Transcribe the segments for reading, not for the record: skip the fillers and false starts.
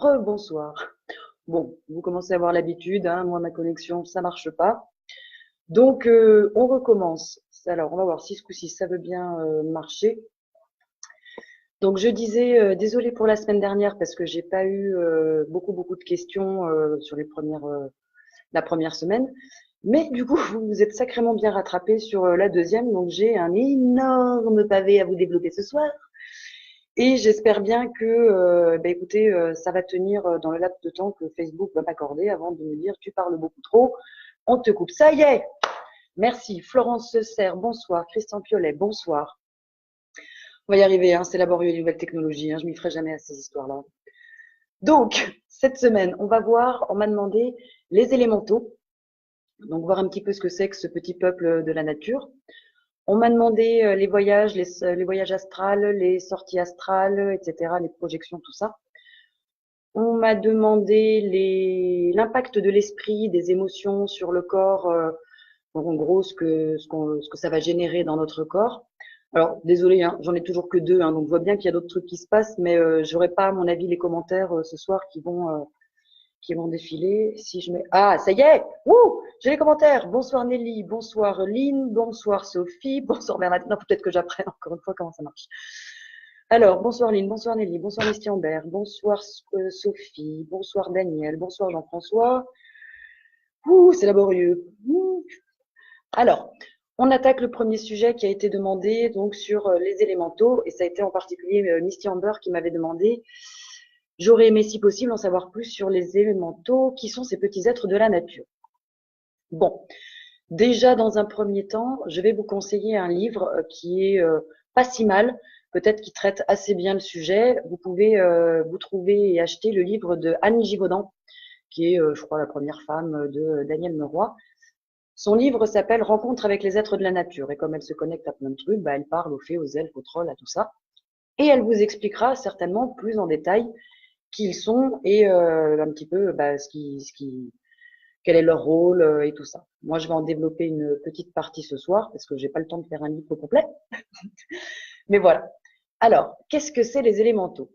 Rebonsoir. Bon, vous commencez à avoir l'habitude, hein, moi ma connexion ça marche pas. Donc on recommence. Alors on va voir si ce coup-ci ça veut bien marcher. Donc je disais désolé pour la semaine dernière parce que j'ai pas eu beaucoup de questions sur la première semaine. Mais du coup vous vous êtes sacrément bien rattrapé sur la deuxième, donc j'ai un énorme pavé à vous développer ce soir. Et j'espère bien que, écoutez, ça va tenir dans le laps de temps que Facebook va m'accorder avant de me dire tu parles beaucoup trop, on te coupe. Ça y est. Merci. Florence Serre, bonsoir. Christian Piolet, bonsoir. On va y arriver, hein, c'est laborieux les nouvelles technologies, hein, je m'y ferai jamais à ces histoires-là. Donc, cette semaine, on m'a demandé les élémentaux, donc voir un petit peu ce que c'est que ce petit peuple de la nature. On m'a demandé les voyages, les voyages astrales, les sorties astrales, etc., les projections, tout ça. On m'a demandé l'impact de l'esprit, des émotions sur le corps, en gros ce que ça va générer dans notre corps. Alors désolé, hein, j'en ai toujours que deux, hein, donc je vois bien qu'il y a d'autres trucs qui se passent, mais j'aurai pas à mon avis les commentaires ce soir qui vont défiler. Si je mets ça y est, j'ai les commentaires. Bonsoir Nelly, bonsoir Lynn, bonsoir Sophie, bonsoir Bernadette. Non, peut-être que j'apprenne encore une fois comment ça marche. Alors, bonsoir Lynn, bonsoir Nelly, bonsoir Estiambert, bonsoir Sophie, bonsoir Daniel, bonsoir Jean-François. C'est laborieux. Alors, on attaque le premier sujet qui a été demandé donc sur les élémentaux, et ça a été en particulier Misty Amber qui m'avait demandé. J'aurais aimé, si possible, en savoir plus sur les élémentaux, qui sont ces petits êtres de la nature. Bon, déjà dans un premier temps, je vais vous conseiller un livre qui est pas si mal, peut-être qui traite assez bien le sujet. Vous pouvez vous trouver et acheter le livre de Annie Givaudan, qui est, je crois, la première femme de Daniel Leroy. Son livre s'appelle Rencontre avec les êtres de la nature. Et comme elle se connecte à plein de trucs, elle parle aux fées, aux elfes, aux trolls, à tout ça. Et elle vous expliquera certainement plus en détail qui ils sont et un petit peu quel est leur rôle et tout ça. Moi, je vais en développer une petite partie ce soir parce que j'ai pas le temps de faire un livre complet. Mais voilà. Alors, qu'est-ce que c'est les élémentaux?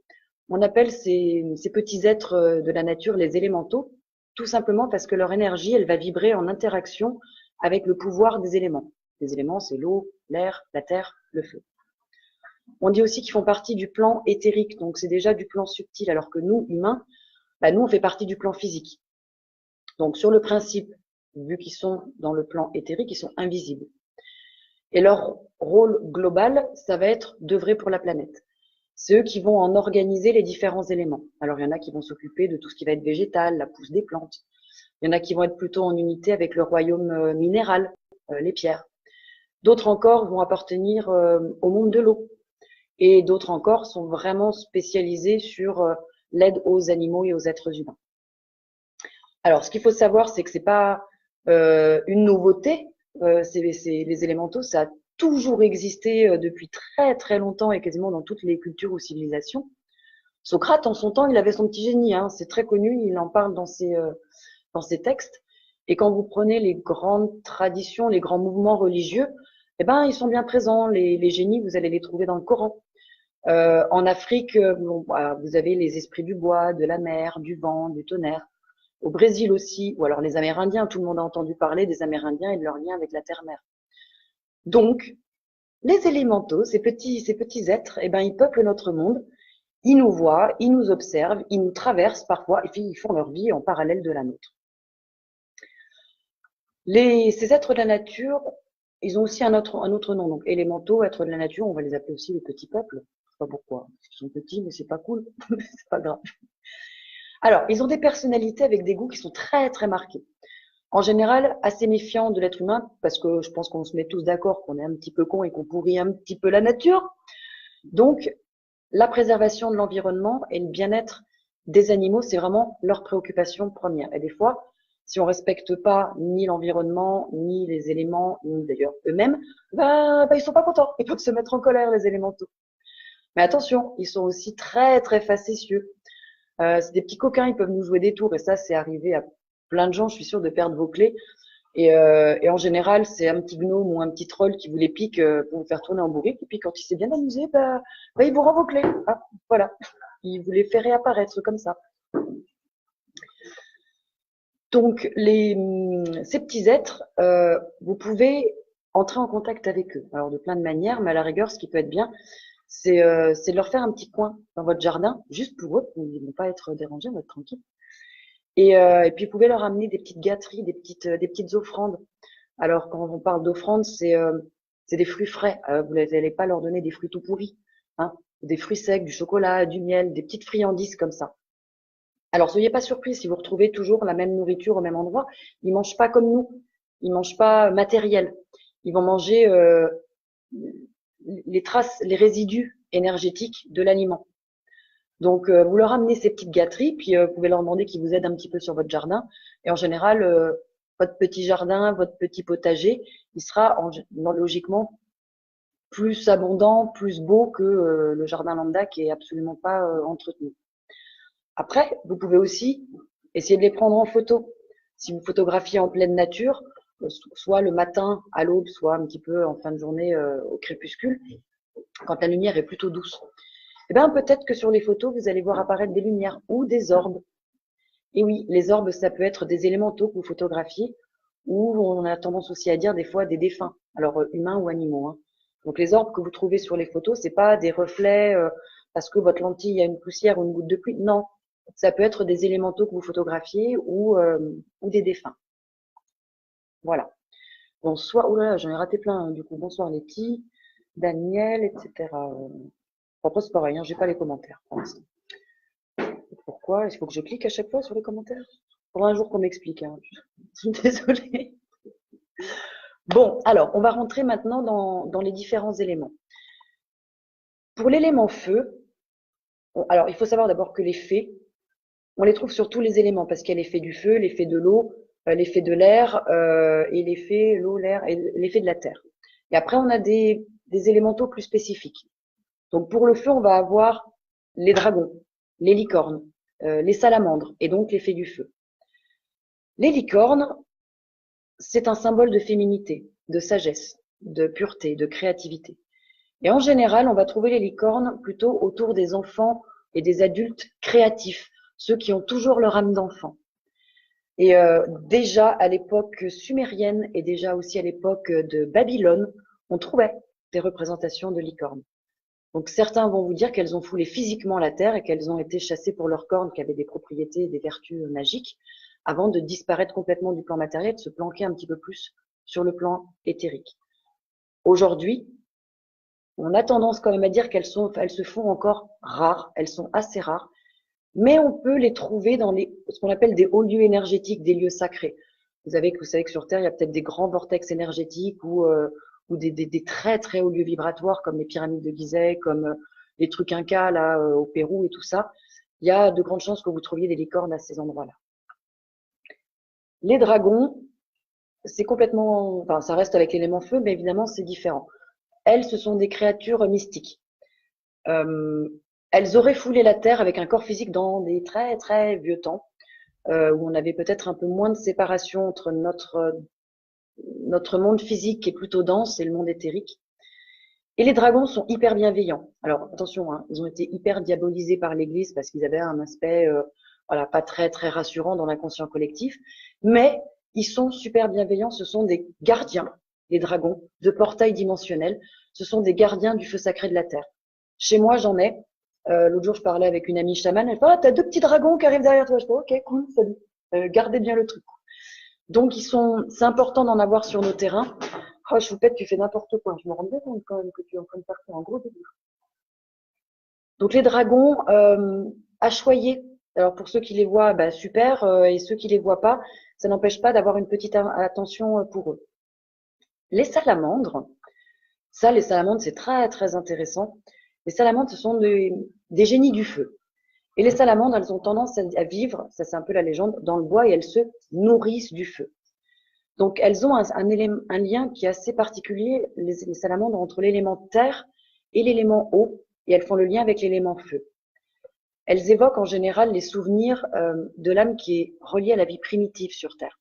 On appelle ces petits êtres de la nature les élémentaux, tout simplement parce que leur énergie, elle va vibrer en interaction avec le pouvoir des éléments. Les éléments, c'est l'eau, l'air, la terre, le feu. On dit aussi qu'ils font partie du plan éthérique, donc c'est déjà du plan subtil, alors que nous, humains, nous, on fait partie du plan physique. Donc, sur le principe, vu qu'ils sont dans le plan éthérique, ils sont invisibles. Et leur rôle global, ça va être d'œuvrer pour la planète. C'est eux qui vont en organiser les différents éléments. Alors, il y en a qui vont s'occuper de tout ce qui va être végétal, la pousse des plantes. Il y en a qui vont être plutôt en unité avec le royaume minéral, les pierres. D'autres encore vont appartenir au monde de l'eau. Et d'autres encore sont vraiment spécialisés sur l'aide aux animaux et aux êtres humains. Alors, ce qu'il faut savoir, c'est que c'est pas une nouveauté. Les élémentaux, ça a toujours existé depuis très très longtemps et quasiment dans toutes les cultures ou civilisations. Socrate, en son temps, il avait son petit génie, hein, c'est très connu, il en parle dans ses textes. Et quand vous prenez les grandes traditions, les grands mouvements religieux, ils sont bien présents. Les génies, vous allez les trouver dans le Coran. En Afrique, vous avez les esprits du bois, de la mer, du vent, du tonnerre. Au Brésil aussi, ou alors les Amérindiens, tout le monde a entendu parler des Amérindiens et de leur lien avec la terre-mère. Donc, les élémentaux, ces petits êtres, ils peuplent notre monde, ils nous voient, ils nous observent, ils nous traversent parfois, et puis ils font leur vie en parallèle de la nôtre. Ces êtres de la nature, ils ont aussi un autre nom, donc élémentaux, êtres de la nature, on va les appeler aussi les petits peuples. Je sais pas pourquoi, ils sont petits, mais c'est pas cool, c'est pas grave. Alors, ils ont des personnalités avec des goûts qui sont très très marqués. En général, assez méfiants de l'être humain, parce que je pense qu'on se met tous d'accord qu'on est un petit peu con et qu'on pourrit un petit peu la nature. Donc, la préservation de l'environnement et le bien-être des animaux, c'est vraiment leur préoccupation première. Et des fois, si on respecte pas ni l'environnement, ni les éléments, ni d'ailleurs eux-mêmes, ils sont pas contents. Ils peuvent se mettre en colère, les élémentaux. Mais attention, ils sont aussi très très facétieux. C'est des petits coquins, ils peuvent nous jouer des tours, et ça, c'est arrivé à plein de gens, je suis sûre, de perdre vos clés. Et en général, c'est un petit gnome ou un petit troll qui vous les pique pour vous faire tourner en bourrique. Et puis quand il s'est bien amusé, il vous rend vos clés. Ah, voilà, il vous les fait réapparaître comme ça. Donc, ces petits êtres, vous pouvez entrer en contact avec eux. Alors, de plein de manières, mais à la rigueur, ce qui peut être bien, c'est de leur faire un petit coin dans votre jardin, juste pour eux. Ils ne vont pas être dérangés, ils vont être tranquilles. Et puis, vous pouvez leur amener des petites gâteries, des petites offrandes. Alors, quand on parle d'offrandes, c'est des fruits frais. Vous n'allez pas leur donner des fruits tout pourris, hein, des fruits secs, du chocolat, du miel, des petites friandises comme ça. Alors, soyez pas surpris si vous retrouvez toujours la même nourriture au même endroit. Ils mangent pas comme nous. Ils mangent pas matériel. Ils vont manger les traces, les résidus énergétiques de l'aliment. Donc, vous leur amenez ces petites gâteries, puis vous pouvez leur demander qu'ils vous aident un petit peu sur votre jardin. Et en général, votre petit jardin, votre petit potager, il sera logiquement plus abondant, plus beau que le jardin lambda qui est absolument pas entretenu. Après, vous pouvez aussi essayer de les prendre en photo. Si vous photographiez en pleine nature, soit le matin à l'aube, soit un petit peu en fin de journée au crépuscule, quand la lumière est plutôt douce, eh bien peut-être que sur les photos, vous allez voir apparaître des lumières ou des orbes. Et oui, les orbes, ça peut être des élémentaux que vous photographiez, ou on a tendance aussi à dire des fois des défunts, alors humains ou animaux, hein. Donc les orbes que vous trouvez sur les photos, c'est pas des reflets parce que votre lentille a une poussière ou une goutte de pluie. Non, ça peut être des élémentaux que vous photographiez ou des défunts. Voilà. Bonsoir. Oula, j'en ai raté plein. Hein, du coup, bonsoir Letty, Daniel, etc. Après, c'est pareil, hein, j'ai pas les commentaires pour l'instant. Pourquoi? Est-ce qu'il faut que je clique à chaque fois sur les commentaires? Faudra un jour qu'on m'explique. Hein. Je suis désolée. Bon, alors, on va rentrer maintenant dans les différents éléments. Pour l'élément feu, alors il faut savoir d'abord que les fées, on les trouve sur tous les éléments parce qu'il y a l'effet du feu, l'effet de l'eau, l'effet de l'air et l'effet l'eau, l'air et l'effet de la terre. Et après, on a des élémentaux plus spécifiques. Donc pour le feu, on va avoir les dragons, les licornes, les salamandres et donc l'effet du feu. Les licornes, c'est un symbole de féminité, de sagesse, de pureté, de créativité. Et en général, on va trouver les licornes plutôt autour des enfants et des adultes créatifs, ceux qui ont toujours leur âme d'enfant. Et déjà à l'époque sumérienne et déjà aussi à l'époque de Babylone, on trouvait des représentations de licornes. Donc certains vont vous dire qu'elles ont foulé physiquement la terre et qu'elles ont été chassées pour leurs cornes qui avaient des propriétés et des vertus magiques avant de disparaître complètement du plan matériel, de se planquer un petit peu plus sur le plan éthérique. Aujourd'hui, on a tendance quand même à dire elles se font encore rares, elles sont assez rares, mais on peut les trouver dans ce qu'on appelle des hauts lieux énergétiques, des lieux sacrés. Vous savez que sur Terre, il y a peut-être des grands vortex énergétiques ou des très très hauts lieux vibratoires comme les pyramides de Gizeh, comme les trucs Incas là au Pérou et tout ça. Il y a de grandes chances que vous trouviez des licornes à ces endroits-là. Les dragons, c'est complètement, enfin ça reste avec l'élément feu, mais évidemment c'est différent. Elles, ce sont des créatures mystiques. Elles auraient foulé la terre avec un corps physique dans des très très vieux temps, où on avait peut-être un peu moins de séparation entre notre monde physique qui est plutôt dense et le monde éthérique. Et les dragons sont hyper bienveillants. Alors attention, hein, ils ont été hyper diabolisés par l'Église parce qu'ils avaient un aspect voilà, pas très très rassurant dans l'inconscient collectif, mais ils sont super bienveillants, ce sont des gardiens, les dragons, de portails dimensionnels, ce sont des gardiens du feu sacré de la terre. Chez moi, j'en ai. L'autre jour, je parlais avec une amie chamane, elle fait « Ah, t'as deux petits dragons qui arrivent derrière toi !» Je fais « Ok, cool, salut. Gardez bien le truc. » Donc, c'est important d'en avoir sur nos terrains. Oh, Choupette, tu fais n'importe quoi. Je me rends bien compte quand même que tu es en train de partir en gros délire. Donc, les dragons, à choyer. Alors, pour ceux qui les voient, bah, super. Et ceux qui les voient pas, ça n'empêche pas d'avoir une petite attention pour eux. Les salamandres, les salamandres, c'est très, très intéressant. Les salamandres, ce sont des génies du feu. Et les salamandres, elles ont tendance à vivre, ça c'est un peu la légende, dans le bois et elles se nourrissent du feu. Donc elles ont un lien qui est assez particulier, les salamandres, entre l'élément terre et l'élément eau, et elles font le lien avec l'élément feu. Elles évoquent en général les souvenirs de l'âme qui est reliée à la vie primitive sur Terre.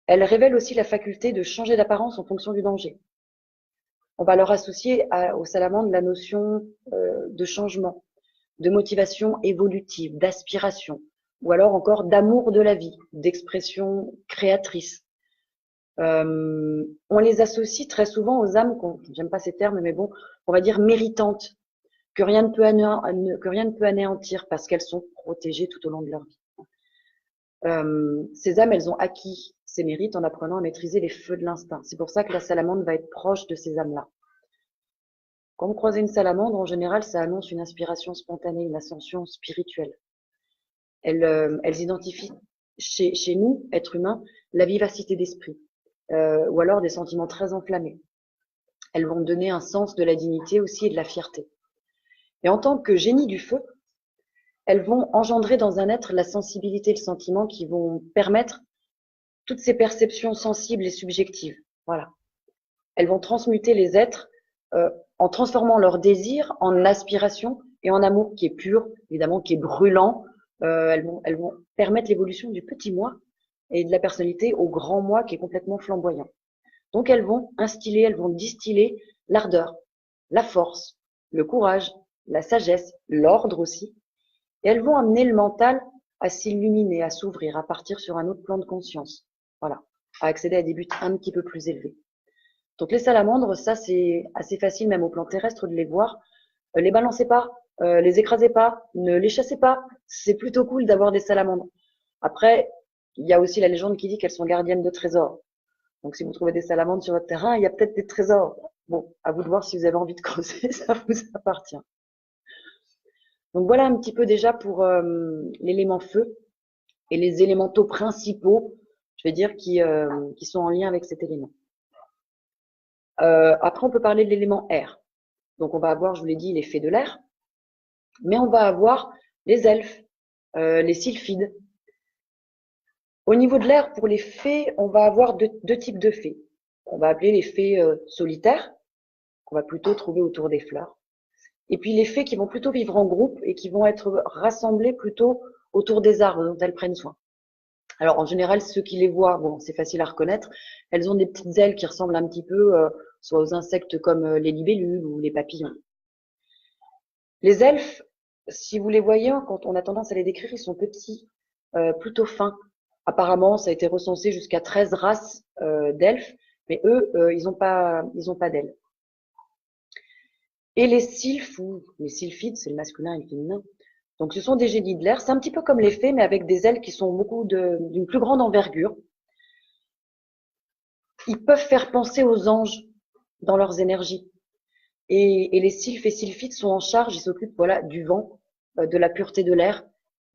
Elles révèlent aussi la faculté de changer d'apparence en fonction du danger. On va leur associer aux salamandres la notion de changement, de motivation évolutive, d'aspiration, ou alors encore d'amour de la vie, d'expression créatrice. On les associe très souvent aux âmes, j'aime pas ces termes, mais bon, on va dire méritantes, que rien ne peut anéantir parce qu'elles sont protégées tout au long de leur vie. Ces âmes, elles ont acquis ces mérites en apprenant à maîtriser les feux de l'instinct. C'est pour ça que la salamandre va être proche de ces âmes-là. Quand vous croisez une salamandre, en général, ça annonce une inspiration spontanée, une ascension spirituelle. Elles identifient chez nous, êtres humains, la vivacité d'esprit, ou alors des sentiments très enflammés. Elles vont donner un sens de la dignité aussi et de la fierté. Et en tant que génie du feu, elles vont engendrer dans un être la sensibilité et le sentiment qui vont permettre toutes ces perceptions sensibles et subjectives. Voilà. Elles vont transmuter les êtres en transformant leur désir en aspiration et en amour qui est pur, évidemment, qui est brûlant. Elles vont permettre l'évolution du petit moi et de la personnalité au grand moi qui est complètement flamboyant. Donc elles vont instiller, elles vont distiller l'ardeur, la force, le courage, la sagesse, l'ordre aussi. Et elles vont amener le mental à s'illuminer, à s'ouvrir, à partir sur un autre plan de conscience. Voilà, à accéder à des buts un petit peu plus élevés. Donc les salamandres, ça c'est assez facile même au plan terrestre de les voir. Les balancez pas, les écrasez pas, ne les chassez pas. C'est plutôt cool d'avoir des salamandres. Après, il y a aussi la légende qui dit qu'elles sont gardiennes de trésors. Donc si vous trouvez des salamandres sur votre terrain, il y a peut-être des trésors. Bon, à vous de voir si vous avez envie de creuser, ça vous appartient. Donc voilà un petit peu déjà pour l'élément feu et les élémentaux principaux, je vais dire, qui sont en lien avec cet élément. Après, on peut parler de l'élément air. Donc on va avoir, je vous l'ai dit, les fées de l'air, mais on va avoir les elfes, les sylphides. Au niveau de l'air, pour les fées, on va avoir deux types de fées. On va appeler les fées solitaires, qu'on va plutôt trouver autour des fleurs. Et puis les fées qui vont plutôt vivre en groupe et qui vont être rassemblées plutôt autour des arbres dont elles prennent soin. Alors en général, ceux qui les voient, bon, c'est facile à reconnaître, elles ont des petites ailes qui ressemblent un petit peu soit aux insectes comme les libellules ou les papillons. Les elfes, si vous les voyez, quand on a tendance à les décrire, ils sont petits, plutôt fins. Apparemment, ça a été recensé jusqu'à 13 races d'elfes, mais eux, ils n'ont pas d'ailes. Et les sylphes, ou les sylphides, c'est le masculin et le féminin. Donc ce sont des génies de l'air. C'est un petit peu comme les fées, mais avec des ailes qui sont d'une plus grande envergure. Ils peuvent faire penser aux anges dans leurs énergies. Et les sylphes et sylphides sont en charge, ils s'occupent voilà, du vent, de la pureté de l'air.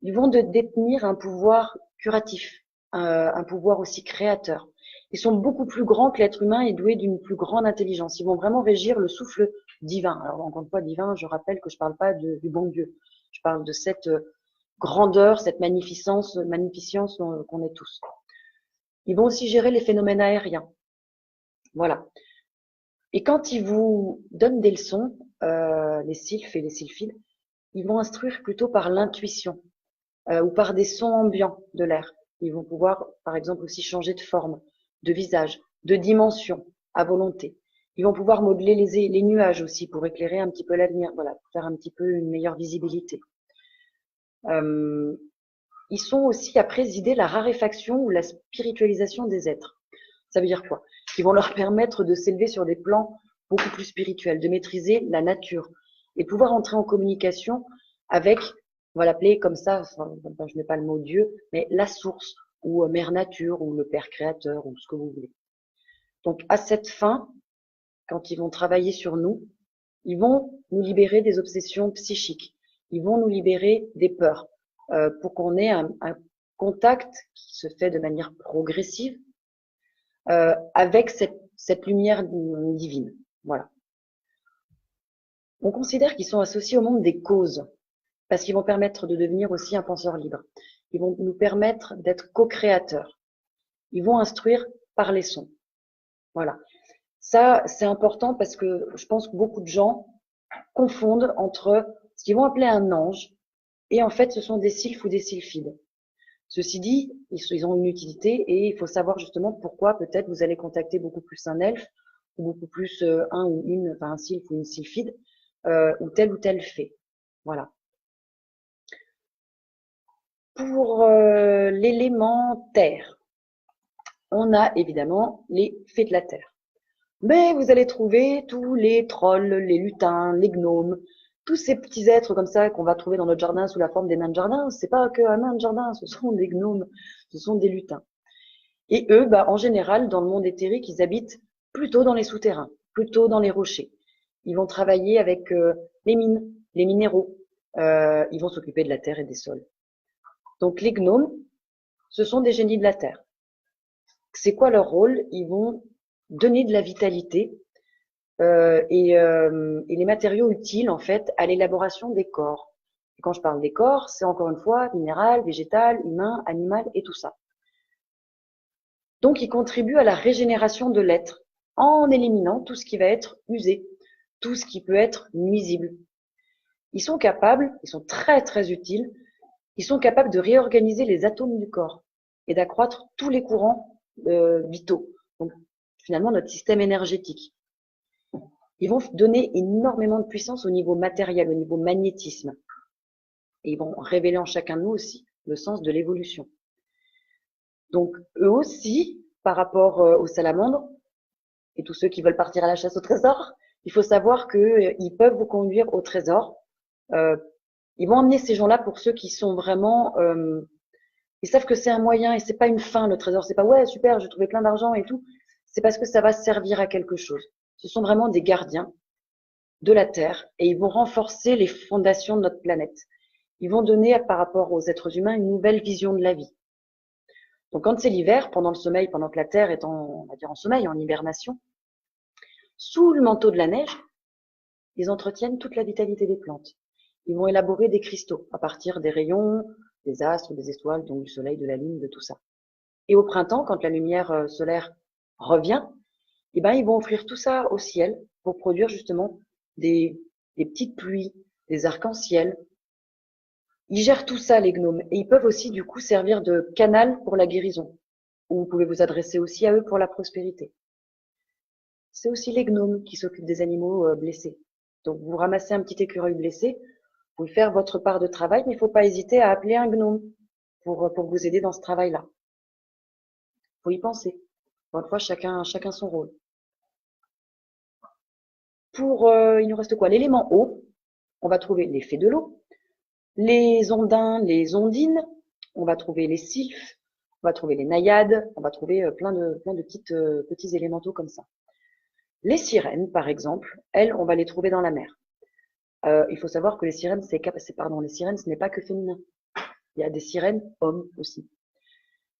Ils vont détenir un pouvoir curatif, un pouvoir aussi créateur. Ils sont beaucoup plus grands que l'être humain et doués d'une plus grande intelligence. Ils vont vraiment régir le souffle divin. Alors encore une fois, divin, je rappelle que je ne parle pas du bon Dieu. Je parle de cette grandeur, cette magnificence qu'on est tous. Ils vont aussi gérer les phénomènes aériens. Voilà. Et quand ils vous donnent des leçons, les sylphes et les sylphides, ils vont instruire plutôt par l'intuition ou par des sons ambiants de l'air. Ils vont pouvoir, par exemple, aussi changer de forme, de visage, de dimension à volonté. Ils vont pouvoir modeler les nuages aussi pour éclairer un petit peu l'avenir, voilà, pour faire un petit peu une meilleure visibilité. Ils sont aussi à présider la raréfaction ou la spiritualisation des êtres. Ça veut dire quoi? Qui vont leur permettre de s'élever sur des plans beaucoup plus spirituels, de maîtriser la nature et pouvoir entrer en communication avec, on va l'appeler comme ça, enfin, je mets pas le mot Dieu, mais la source ou Mère Nature ou le Père Créateur ou ce que vous voulez. Donc à cette fin, quand ils vont travailler sur nous, ils vont nous libérer des obsessions psychiques, ils vont nous libérer des peurs pour qu'on ait un contact qui se fait de manière progressive avec cette lumière divine. Voilà. On considère qu'ils sont associés au monde des causes, parce qu'ils vont permettre de devenir aussi un penseur libre. Ils vont nous permettre d'être co-créateurs. Ils vont instruire par les sons. Voilà. Ça, c'est important parce que je pense que beaucoup de gens confondent entre ce qu'ils vont appeler un ange et en fait, ce sont des sylphes ou des sylphides. Ceci dit, ils ont une utilité et il faut savoir justement pourquoi peut-être vous allez contacter beaucoup plus un elfe ou beaucoup plus un sylphe ou une sylphide ou telle fée. Voilà. Pour l'élément terre, on a évidemment les fées de la terre. Mais vous allez trouver tous les trolls, les lutins, les gnomes, tous ces petits êtres comme ça qu'on va trouver dans notre jardin sous la forme des nains de jardin. C'est pas que un nain de jardin, ce sont des gnomes, ce sont des lutins. Et eux, en général, dans le monde éthérique, ils habitent plutôt dans les souterrains, plutôt dans les rochers. Ils vont travailler avec les mines, les minéraux. Ils vont s'occuper de la terre et des sols. Donc les gnomes, ce sont des génies de la terre. C'est quoi leur rôle? Ils vont donner de la vitalité et les matériaux utiles en fait à l'élaboration des corps. Et quand je parle des corps, c'est encore une fois minéral, végétal, humain, animal et tout ça. Donc ils contribuent à la régénération de l'être en éliminant tout ce qui va être usé, tout ce qui peut être nuisible. Ils sont capables, ils sont très très utiles, ils sont capables de réorganiser les atomes du corps et d'accroître tous les courants vitaux. Donc finalement notre système énergétique. Ils vont donner énormément de puissance au niveau matériel, au niveau magnétisme. Et ils vont révéler en chacun de nous aussi le sens de l'évolution. Donc eux aussi, par rapport aux salamandres et tous ceux qui veulent partir à la chasse au trésor, il faut savoir qu'ils peuvent vous conduire au trésor. Ils vont emmener ces gens-là pour ceux qui sont vraiment... ils savent que c'est un moyen et c'est pas une fin, le trésor. C'est pas « ouais, super, j'ai trouvé plein d'argent et tout ». C'est parce que ça va servir à quelque chose. Ce sont vraiment des gardiens de la Terre et ils vont renforcer les fondations de notre planète. Ils vont donner, par rapport aux êtres humains, une nouvelle vision de la vie. Donc quand c'est l'hiver, pendant le sommeil, pendant que la Terre est on va dire en sommeil, en hibernation, sous le manteau de la neige, ils entretiennent toute la vitalité des plantes. Ils vont élaborer des cristaux à partir des rayons, des astres, des étoiles, donc du soleil, de la lune, de tout ça. Et au printemps, quand la lumière solaire revient, ils vont offrir tout ça au ciel pour produire justement des petites pluies, des arcs-en-ciel. Ils gèrent tout ça, les gnomes, et ils peuvent aussi du coup servir de canal pour la guérison. Ou vous pouvez vous adresser aussi à eux pour la prospérité. C'est aussi les gnomes qui s'occupent des animaux blessés. Donc vous ramassez un petit écureuil blessé, vous pouvez faire votre part de travail, mais il ne faut pas hésiter à appeler un gnome pour vous aider dans ce travail-là. Il faut y penser. Encore une fois, chacun son rôle. Il nous reste quoi? L'élément eau, on va trouver les fées de l'eau, les ondins, les ondines, on va trouver les sylphes, on va trouver les naïades, on va trouver plein de petits élémentaux comme ça. Les sirènes, par exemple, elles, on va les trouver dans la mer. Il faut savoir que les sirènes, les sirènes, ce n'est pas que féminin. Il y a des sirènes hommes aussi.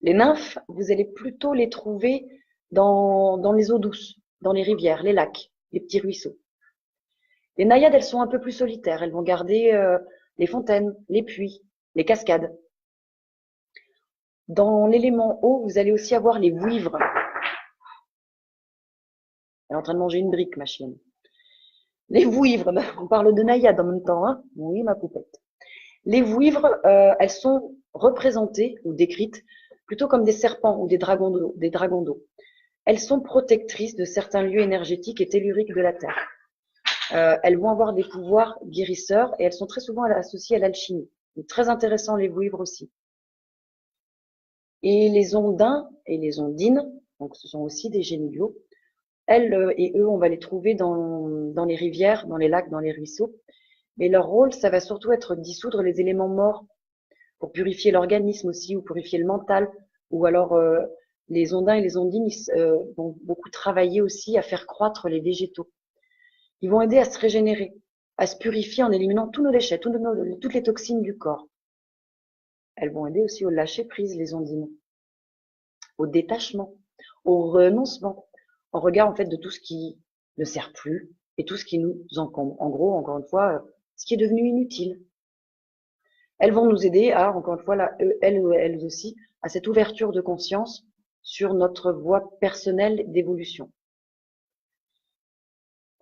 Les nymphes, vous allez plutôt les trouver dans les eaux douces, dans les rivières, les lacs, les petits ruisseaux. Les naïades, elles sont un peu plus solitaires. Elles vont garder les fontaines, les puits, les cascades. Dans l'élément eau, vous allez aussi avoir les vouivres. Elle est en train de manger une brique, ma chienne. Les vouivres, on parle de naïades en même temps, hein? Oui, ma poupette. Les vouivres, elles sont représentées ou décrites plutôt comme des serpents ou des dragons d'eau. Elles sont protectrices de certains lieux énergétiques et telluriques de la Terre. Elles vont avoir des pouvoirs guérisseurs et elles sont très souvent associées à l'alchimie. Très intéressant les vouivres aussi. Et les ondins et les ondines, donc ce sont aussi des génies de l'eau. Elles et eux, on va les trouver dans les rivières, dans les lacs, dans les ruisseaux. Mais leur rôle, ça va surtout être de dissoudre les éléments morts pour purifier l'organisme aussi, ou purifier le mental. Ou alors, les ondins et les ondines vont beaucoup travailler aussi à faire croître les végétaux. Ils vont aider à se régénérer, à se purifier en éliminant tous nos déchets, toutes les toxines du corps. Elles vont aider aussi au lâcher prise, les ondines, au détachement, au renoncement, en regard en fait de tout ce qui ne sert plus et tout ce qui nous encombre. En gros, encore une fois, ce qui est devenu inutile. Elles vont nous aider à, encore une fois, elles aussi, à cette ouverture de conscience sur notre voie personnelle d'évolution.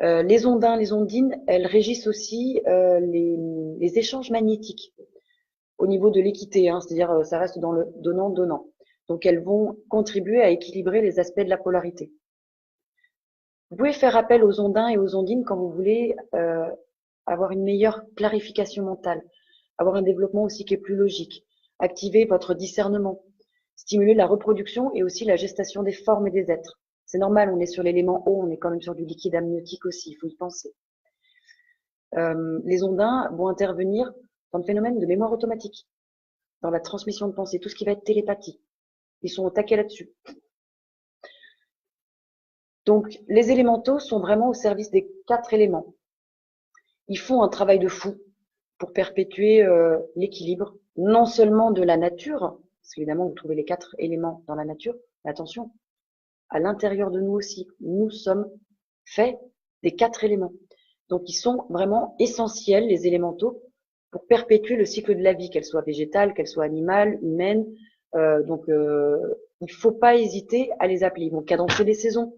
Les ondins, les ondines, elles régissent aussi les échanges magnétiques au niveau de l'équité, hein, c'est-à-dire ça reste dans le donnant-donnant. Donc elles vont contribuer à équilibrer les aspects de la polarité. Vous pouvez faire appel aux ondins et aux ondines quand vous voulez avoir une meilleure clarification mentale, avoir un développement aussi qui est plus logique, activer votre discernement, stimuler la reproduction et aussi la gestation des formes et des êtres. C'est normal, on est sur l'élément eau, on est quand même sur du liquide amniotique aussi, il faut y penser. Les ondins vont intervenir dans le phénomène de mémoire automatique, dans la transmission de pensée, tout ce qui va être télépathie. Ils sont au taquet là-dessus. Donc, les élémentaux sont vraiment au service des 4 éléments. Ils font un travail de fou pour perpétuer l'équilibre, non seulement de la nature, parce qu'évidemment, vous trouvez les 4 éléments dans la nature, mais attention, à l'intérieur de nous aussi, nous sommes faits des 4 éléments. Donc, ils sont vraiment essentiels, les élémentaux, pour perpétuer le cycle de la vie, qu'elle soit végétale, qu'elle soit animale, humaine. Il ne faut pas hésiter à les appeler. Ils vont cadencer les saisons.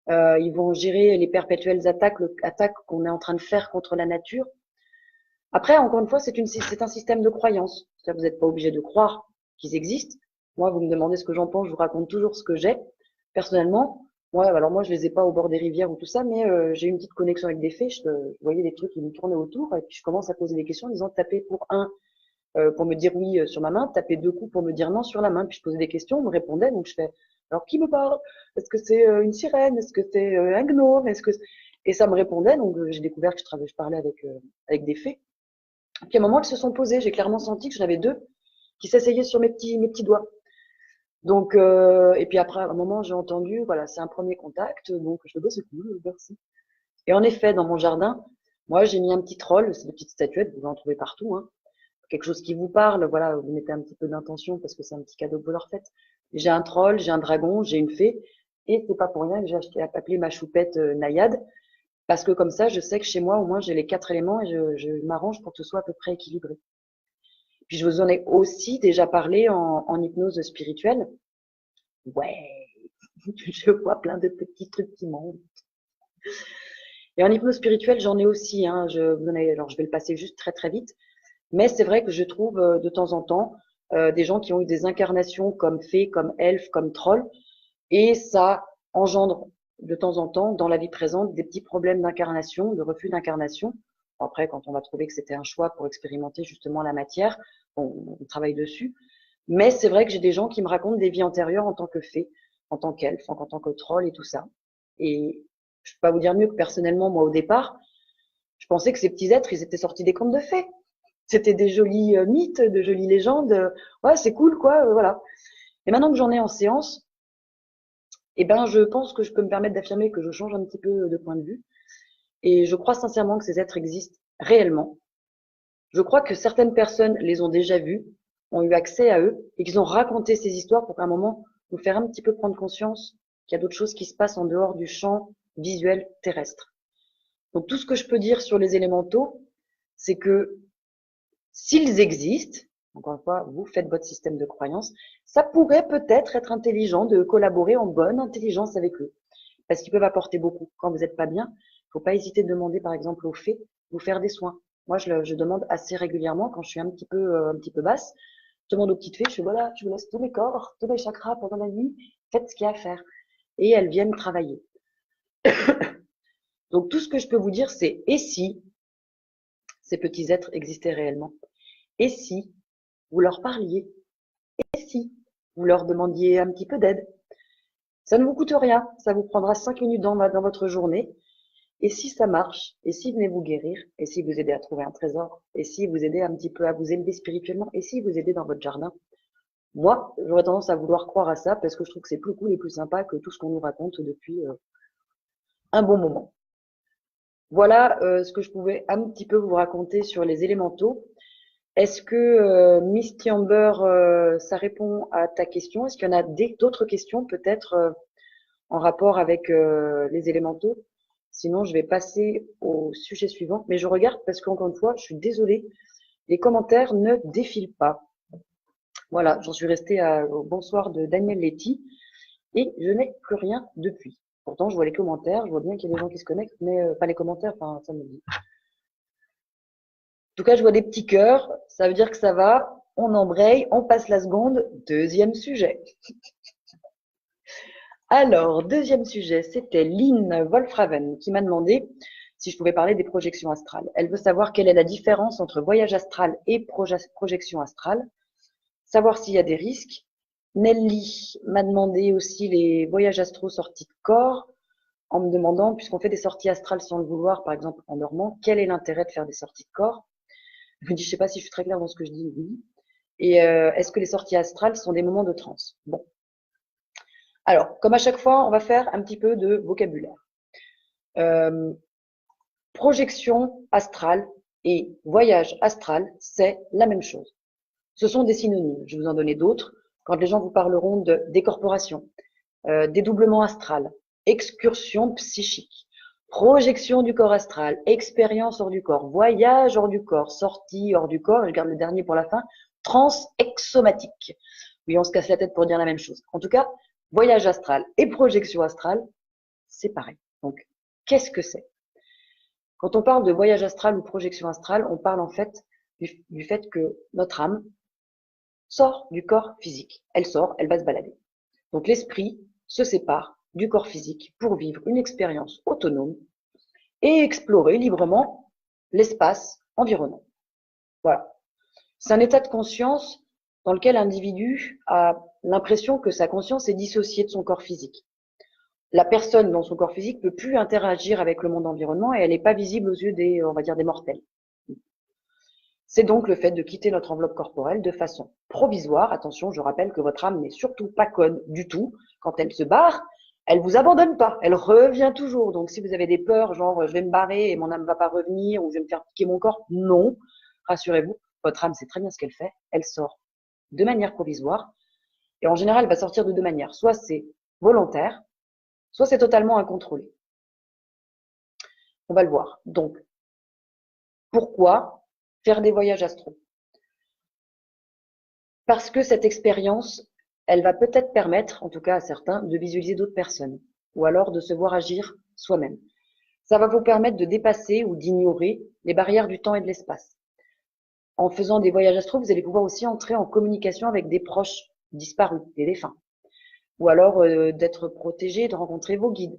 Ils vont gérer les perpétuelles attaques qu'on est en train de faire contre la nature. Après, encore une fois, c'est un système de croyance. Vous n'êtes pas obligé de croire qu'ils existent. Moi, vous me demandez ce que j'en pense, je vous raconte toujours ce que j'ai. Personnellement, moi, je les ai pas au bord des rivières ou tout ça, mais j'ai une petite connexion avec des faits. Je voyais des trucs qui me tournaient autour, et puis je commence à poser des questions en disant taper pour pour me dire oui sur ma main, taper 2 coups pour me dire non sur la main. Puis je posais des questions, on me répondait, donc je fais alors qui me parle? Est-ce que c'est une sirène? Est-ce que c'est un gnome? Et ça me répondait, donc j'ai découvert que je parlais avec des fées. Puis à un moment, elles se sont posées. J'ai clairement senti que j'en avais 2 qui s'asseyaient sur mes petits doigts. Donc, et puis après, à un moment, j'ai entendu, voilà, c'est un premier contact, donc je me dis, c'est cool, merci. Et en effet, dans mon jardin, moi, j'ai mis un petit troll, c'est des petites statuettes, vous en trouvez partout, hein. Quelque chose qui vous parle, voilà, vous mettez un petit peu d'intention parce que c'est un petit cadeau que vous leur faites. J'ai un troll, j'ai un dragon, j'ai une fée, et c'est pas pour rien que j'ai appelé ma choupette Naïade, parce que comme ça, je sais que chez moi, au moins, j'ai les 4 éléments et je m'arrange pour que ce soit à peu près équilibré. Puis je vous en ai aussi déjà parlé en hypnose spirituelle. Ouais, je vois plein de petits trucs qui montent. Et en hypnose spirituelle, j'en ai aussi. Hein, alors, je vais le passer juste très très vite. Mais c'est vrai que je trouve de temps en temps des gens qui ont eu des incarnations comme fées, comme elfes, comme trolls. Et ça engendre de temps en temps, dans la vie présente, des petits problèmes d'incarnation, de refus d'incarnation. Après, quand on va trouver que c'était un choix pour expérimenter justement la matière, on travaille dessus. Mais c'est vrai que j'ai des gens qui me racontent des vies antérieures en tant que fée, en tant qu'elfe, en tant que troll et tout ça. Et je peux pas vous dire mieux que personnellement, moi, au départ, je pensais que ces petits êtres, ils étaient sortis des contes de fées. C'était des jolis mythes, de jolies légendes. Ouais, c'est cool, quoi, voilà. Et maintenant que j'en ai en séance, eh ben, je pense que je peux me permettre d'affirmer que je change un petit peu de point de vue. Et je crois sincèrement que ces êtres existent réellement. Je crois que certaines personnes les ont déjà vus, ont eu accès à eux, et qu'ils ont raconté ces histoires pour qu'à un moment, nous faire un petit peu prendre conscience qu'il y a d'autres choses qui se passent en dehors du champ visuel terrestre. Donc tout ce que je peux dire sur les élémentaux, c'est que s'ils existent, encore une fois, vous faites votre système de croyance, ça pourrait peut-être être intelligent de collaborer en bonne intelligence avec eux. Parce qu'ils peuvent apporter beaucoup. Quand vous n'êtes pas bien, il ne faut pas hésiter de demander, par exemple, aux fées, de vous faire des soins. Moi, je demande assez régulièrement, quand je suis un petit peu basse, je demande aux petites fées, je fais, voilà, je vous laisse tous mes corps, tous mes chakras pendant la nuit, faites ce qu'il y a à faire. Et elles viennent travailler. Donc, tout ce que je peux vous dire, c'est, et si ces petits êtres existaient réellement? Et si vous leur parliez? Et si vous leur demandiez un petit peu d'aide? Ça ne vous coûte rien, ça vous prendra 5 minutes dans votre journée. Et si ça marche? Et si venez vous guérir? Et si vous aidez à trouver un trésor? Et si vous aidez un petit peu à vous élever spirituellement? Et si vous aidez dans votre jardin? Moi, j'aurais tendance à vouloir croire à ça parce que je trouve que c'est plus cool et plus sympa que tout ce qu'on nous raconte depuis un bon moment. Voilà ce que je pouvais un petit peu vous raconter sur les élémentaux. Est-ce que Misty Amber, ça répond à ta question? Est-ce qu'il y en a d'autres questions peut-être en rapport avec les élémentaux? Sinon, je vais passer au sujet suivant. Mais je regarde parce qu'encore une fois, je suis désolée, les commentaires ne défilent pas. Voilà, j'en suis restée au bonsoir de Daniel Letty et je n'ai plus rien depuis. Pourtant, je vois les commentaires, je vois bien qu'il y a des gens qui se connectent, mais pas les commentaires, enfin, ça me dit. En tout cas, je vois des petits cœurs, ça veut dire que ça va. On embraye, on passe la seconde. Deuxième sujet. Alors, deuxième sujet, c'était Lynn Wolfraven qui m'a demandé si je pouvais parler des projections astrales. Elle veut savoir quelle est la différence entre voyage astral et projection astrale. savoir s'il y a des risques. Nelly m'a demandé aussi les voyages astro sortis de corps, en me demandant, puisqu'on fait des sorties astrales sans le vouloir, par exemple en dormant, quel est l'intérêt de faire des sorties de corps? Je me dis, je sais pas si je suis très claire dans ce que je dis, oui. Et est-ce que les sorties astrales sont des moments de transe? Bon. Alors, comme à chaque fois, on va faire un petit peu de vocabulaire. Projection astrale et voyage astral, c'est la même chose. Ce sont des synonymes. Je vais vous en donner d'autres. Quand les gens vous parleront de décorporation, dédoublement astral, excursion psychique, projection du corps astral, expérience hors du corps, voyage hors du corps, sortie hors du corps, je garde le dernier pour la fin, transexomatique. Oui, on se casse la tête pour dire la même chose. En tout cas, voyage astral et projection astrale, c'est pareil. Donc, qu'est-ce que c'est? Quand on parle de voyage astral ou projection astrale, on parle en fait du fait que notre âme sort du corps physique. Elle sort, elle va se balader. Donc l'esprit se sépare du corps physique pour vivre une expérience autonome et explorer librement l'espace environnant. Voilà. C'est un état de conscience dans lequel l'individu a l'impression que sa conscience est dissociée de son corps physique. La personne dans son corps physique ne peut plus interagir avec le monde environnement et elle n'est pas visible aux yeux des, on va dire, des mortels. C'est donc le fait de quitter notre enveloppe corporelle de façon provisoire. Attention, je rappelle que votre âme n'est surtout pas conne du tout. Quand elle se barre, elle vous abandonne pas, elle revient toujours. Donc si vous avez des peurs, genre je vais me barrer et mon âme va pas revenir ou je vais me faire piquer mon corps, non, rassurez-vous, votre âme sait très bien ce qu'elle fait. Elle sort de manière provisoire et en général, elle va sortir de deux manières. Soit c'est volontaire, soit c'est totalement incontrôlé. On va le voir. Donc, pourquoi faire des voyages astraux? Parce que cette expérience, elle va peut-être permettre, en tout cas à certains, de visualiser d'autres personnes, ou alors de se voir agir soi-même. Ça va vous permettre de dépasser ou d'ignorer les barrières du temps et de l'espace. En faisant des voyages astraux, vous allez pouvoir aussi entrer en communication avec des proches disparus, des défunts, ou alors d'être protégé, de rencontrer vos guides.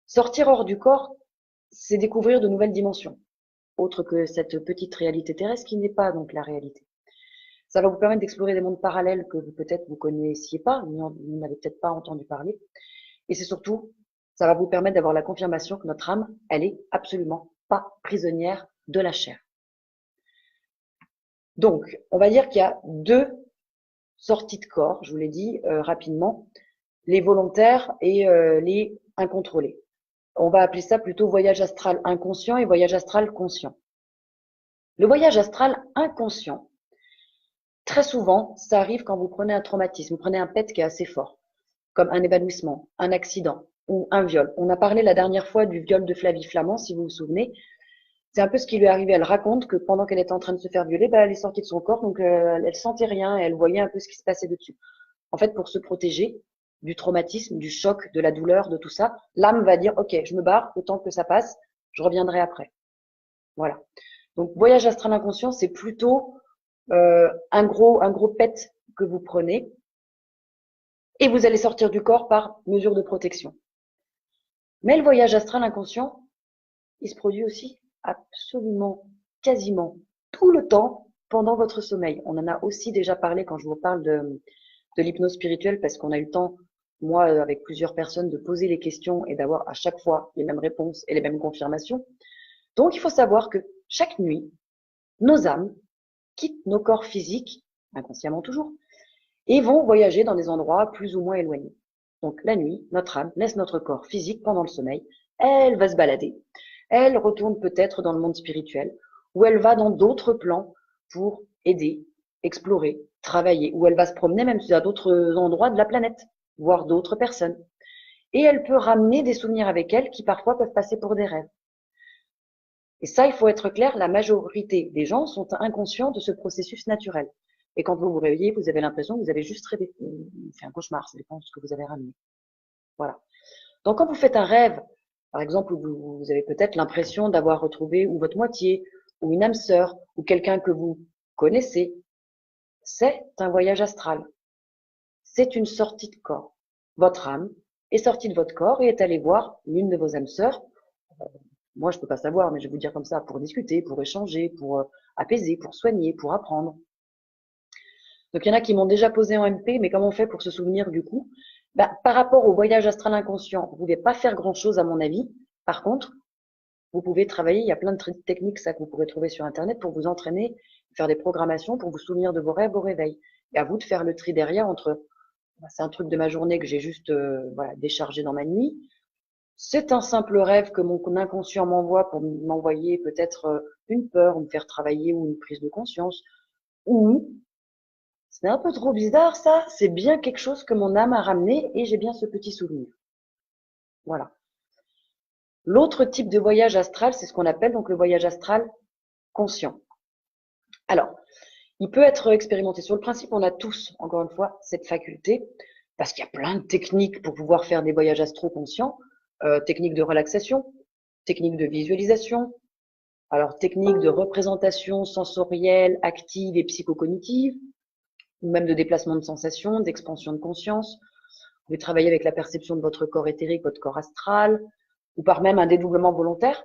Sortir hors du corps, c'est découvrir de nouvelles dimensions, autre que cette petite réalité terrestre qui n'est pas donc la réalité. Ça va vous permettre d'explorer des mondes parallèles que vous peut-être vous connaissiez pas, vous n'avez peut-être pas entendu parler. Et c'est surtout, ça va vous permettre d'avoir la confirmation que notre âme, elle est absolument pas prisonnière de la chair. Donc, on va dire qu'il y a deux sorties de corps, je vous l'ai dit rapidement, les volontaires et les incontrôlés. On va appeler ça plutôt voyage astral inconscient et voyage astral conscient. Le voyage astral inconscient, très souvent, ça arrive quand vous prenez un traumatisme, vous prenez un PET qui est assez fort, comme un évanouissement, un accident ou un viol. On a parlé la dernière fois du viol de Flavie Flament, si vous vous souvenez. C'est un peu ce qui lui est arrivé. Elle raconte que pendant qu'elle était en train de se faire violer, elle est sortie de son corps, donc elle sentait rien et elle voyait un peu ce qui se passait dessus. En fait, pour se protéger du traumatisme, du choc, de la douleur, de tout ça, l'âme va dire, ok, je me barre, le temps que ça passe, je reviendrai après. Voilà. Donc, voyage astral inconscient, c'est plutôt un gros pet que vous prenez et vous allez sortir du corps par mesure de protection. Mais le voyage astral inconscient, il se produit aussi absolument, quasiment tout le temps pendant votre sommeil. On en a aussi déjà parlé quand je vous parle de l'hypnose spirituelle parce qu'on a eu le temps, moi, avec plusieurs personnes, de poser les questions et d'avoir à chaque fois les mêmes réponses et les mêmes confirmations. Donc, il faut savoir que chaque nuit, nos âmes quittent nos corps physiques, inconsciemment toujours, et vont voyager dans des endroits plus ou moins éloignés. Donc la nuit, notre âme laisse notre corps physique pendant le sommeil, elle va se balader, elle retourne peut-être dans le monde spirituel, ou elle va dans d'autres plans pour aider, explorer, travailler, ou elle va se promener même à d'autres endroits de la planète, voir d'autres personnes. Et elle peut ramener des souvenirs avec elle qui parfois peuvent passer pour des rêves. Et ça, il faut être clair, la majorité des gens sont inconscients de ce processus naturel. Et quand vous vous réveillez, vous avez l'impression que vous avez juste rêvé. C'est un cauchemar, ça dépend de ce que vous avez ramené. Voilà. Donc quand vous faites un rêve, par exemple, où vous avez peut-être l'impression d'avoir retrouvé ou votre moitié, ou une âme sœur, ou quelqu'un que vous connaissez, c'est un voyage astral. C'est une sortie de corps. Votre âme est sortie de votre corps et est allée voir l'une de vos âmes sœurs. Moi, je peux pas savoir, mais je vais vous dire comme ça, pour discuter, pour échanger, pour apaiser, pour soigner, pour apprendre. Donc, il y en a qui m'ont déjà posé en MP, mais comment on fait pour se souvenir du coup? Par rapport au voyage astral inconscient, vous ne pouvez pas faire grand-chose à mon avis. Par contre, vous pouvez travailler, il y a plein de techniques ça, que vous pourrez trouver sur Internet pour vous entraîner, faire des programmations pour vous souvenir de vos rêves au réveil. Et à vous de faire le tri derrière entre, c'est un truc de ma journée que j'ai juste voilà, déchargé dans ma nuit. C'est un simple rêve que mon inconscient m'envoie pour m'envoyer peut-être une peur, ou me faire travailler ou une prise de conscience. Ou, c'est un peu trop bizarre ça, c'est bien quelque chose que mon âme a ramené et j'ai bien ce petit souvenir. Voilà. L'autre type de voyage astral, c'est ce qu'on appelle donc le voyage astral conscient. Alors, il peut être expérimenté. Sur le principe, on a tous, encore une fois, cette faculté, parce qu'il y a plein de techniques pour pouvoir faire des voyages astro conscients, techniques de relaxation, techniques de visualisation, alors techniques de représentation sensorielle, active et psychocognitive, ou même de déplacement de sensations, d'expansion de conscience. Vous pouvez travailler avec la perception de votre corps éthérique, votre corps astral, ou par même un dédoublement volontaire.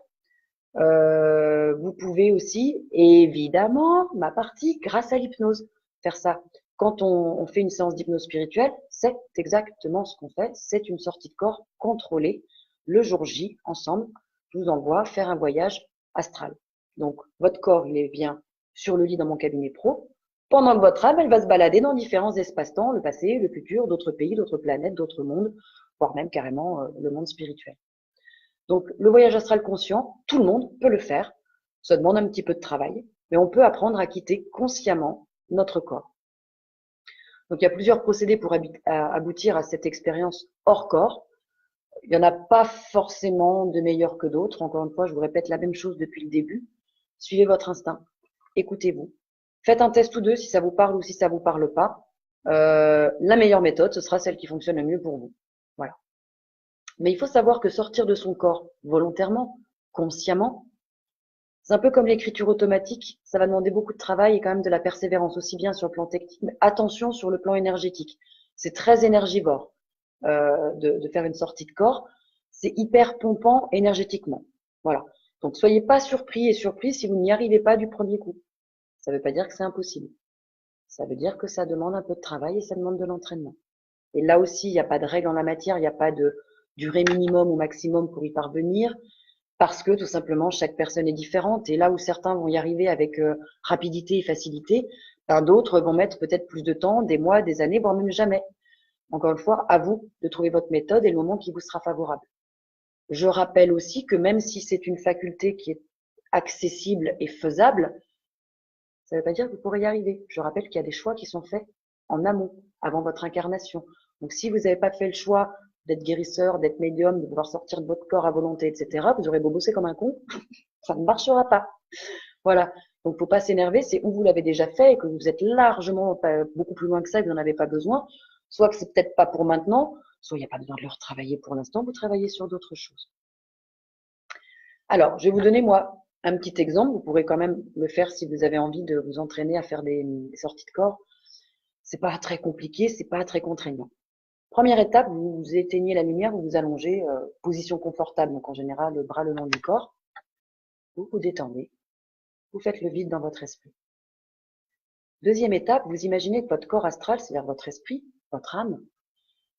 Vous pouvez aussi, évidemment, ma partie, grâce à l'hypnose, faire ça. Quand on fait une séance d'hypnose spirituelle, c'est exactement ce qu'on fait. C'est une sortie de corps contrôlée. Le jour J, ensemble, je vous envoie faire un voyage astral. Donc, votre corps, il est bien sur le lit dans mon cabinet pro, pendant que votre âme, elle va se balader dans différents espaces-temps, le passé, le futur, d'autres pays, d'autres planètes, d'autres mondes, voire même carrément le monde spirituel. Donc, le voyage astral conscient, tout le monde peut le faire. Ça demande un petit peu de travail, mais on peut apprendre à quitter consciemment notre corps. Donc, il y a plusieurs procédés pour aboutir à cette expérience hors corps. Il n'y en a pas forcément de meilleurs que d'autres. Encore une fois, je vous répète la même chose depuis le début. Suivez votre instinct. Écoutez-vous. Faites un test ou deux si ça vous parle ou si ça vous parle pas. La meilleure méthode, ce sera celle qui fonctionne le mieux pour vous. Voilà. Mais il faut savoir que sortir de son corps volontairement, consciemment, c'est un peu comme l'écriture automatique. Ça va demander beaucoup de travail et quand même de la persévérance, aussi bien sur le plan technique, mais attention sur le plan énergétique. C'est très énergivore de faire une sortie de corps. C'est hyper pompant énergétiquement. Voilà. Donc, soyez pas surpris et surprises si vous n'y arrivez pas du premier coup. Ça ne veut pas dire que c'est impossible. Ça veut dire que ça demande un peu de travail et ça demande de l'entraînement. Et là aussi, il n'y a pas de règle en la matière, il n'y a pas de durée minimum ou maximum pour y parvenir, parce que tout simplement, chaque personne est différente. Et là où certains vont y arriver avec rapidité et facilité, d'autres vont mettre peut-être plus de temps, des mois, des années, voire même jamais. Encore une fois, à vous de trouver votre méthode et le moment qui vous sera favorable. Je rappelle aussi que même si c'est une faculté qui est accessible et faisable, ça ne veut pas dire que vous pourrez y arriver. Je rappelle qu'il y a des choix qui sont faits en amont, avant votre incarnation. Donc, si vous n'avez pas fait le choix d'être guérisseur, d'être médium, de vouloir sortir de votre corps à volonté, etc., vous aurez beau bosser comme un con, ça ne marchera pas. Voilà. Donc, faut pas s'énerver. C'est où vous l'avez déjà fait et que vous êtes largement beaucoup plus loin que ça et que vous n'en avez pas besoin. Soit que c'est peut-être pas pour maintenant, soit il n'y a pas besoin de le retravailler pour l'instant. Vous travaillez sur d'autres choses. Alors, je vais vous donner, moi, un petit exemple. Vous pourrez quand même le faire si vous avez envie de vous entraîner à faire des sorties de corps. C'est pas très compliqué, c'est pas très contraignant. Première étape, vous éteignez la lumière, vous vous allongez, position confortable, donc en général le bras le long du corps. Vous vous détendez, vous faites le vide dans votre esprit. Deuxième étape, vous imaginez que votre corps astral, c'est-à-dire votre esprit, votre âme,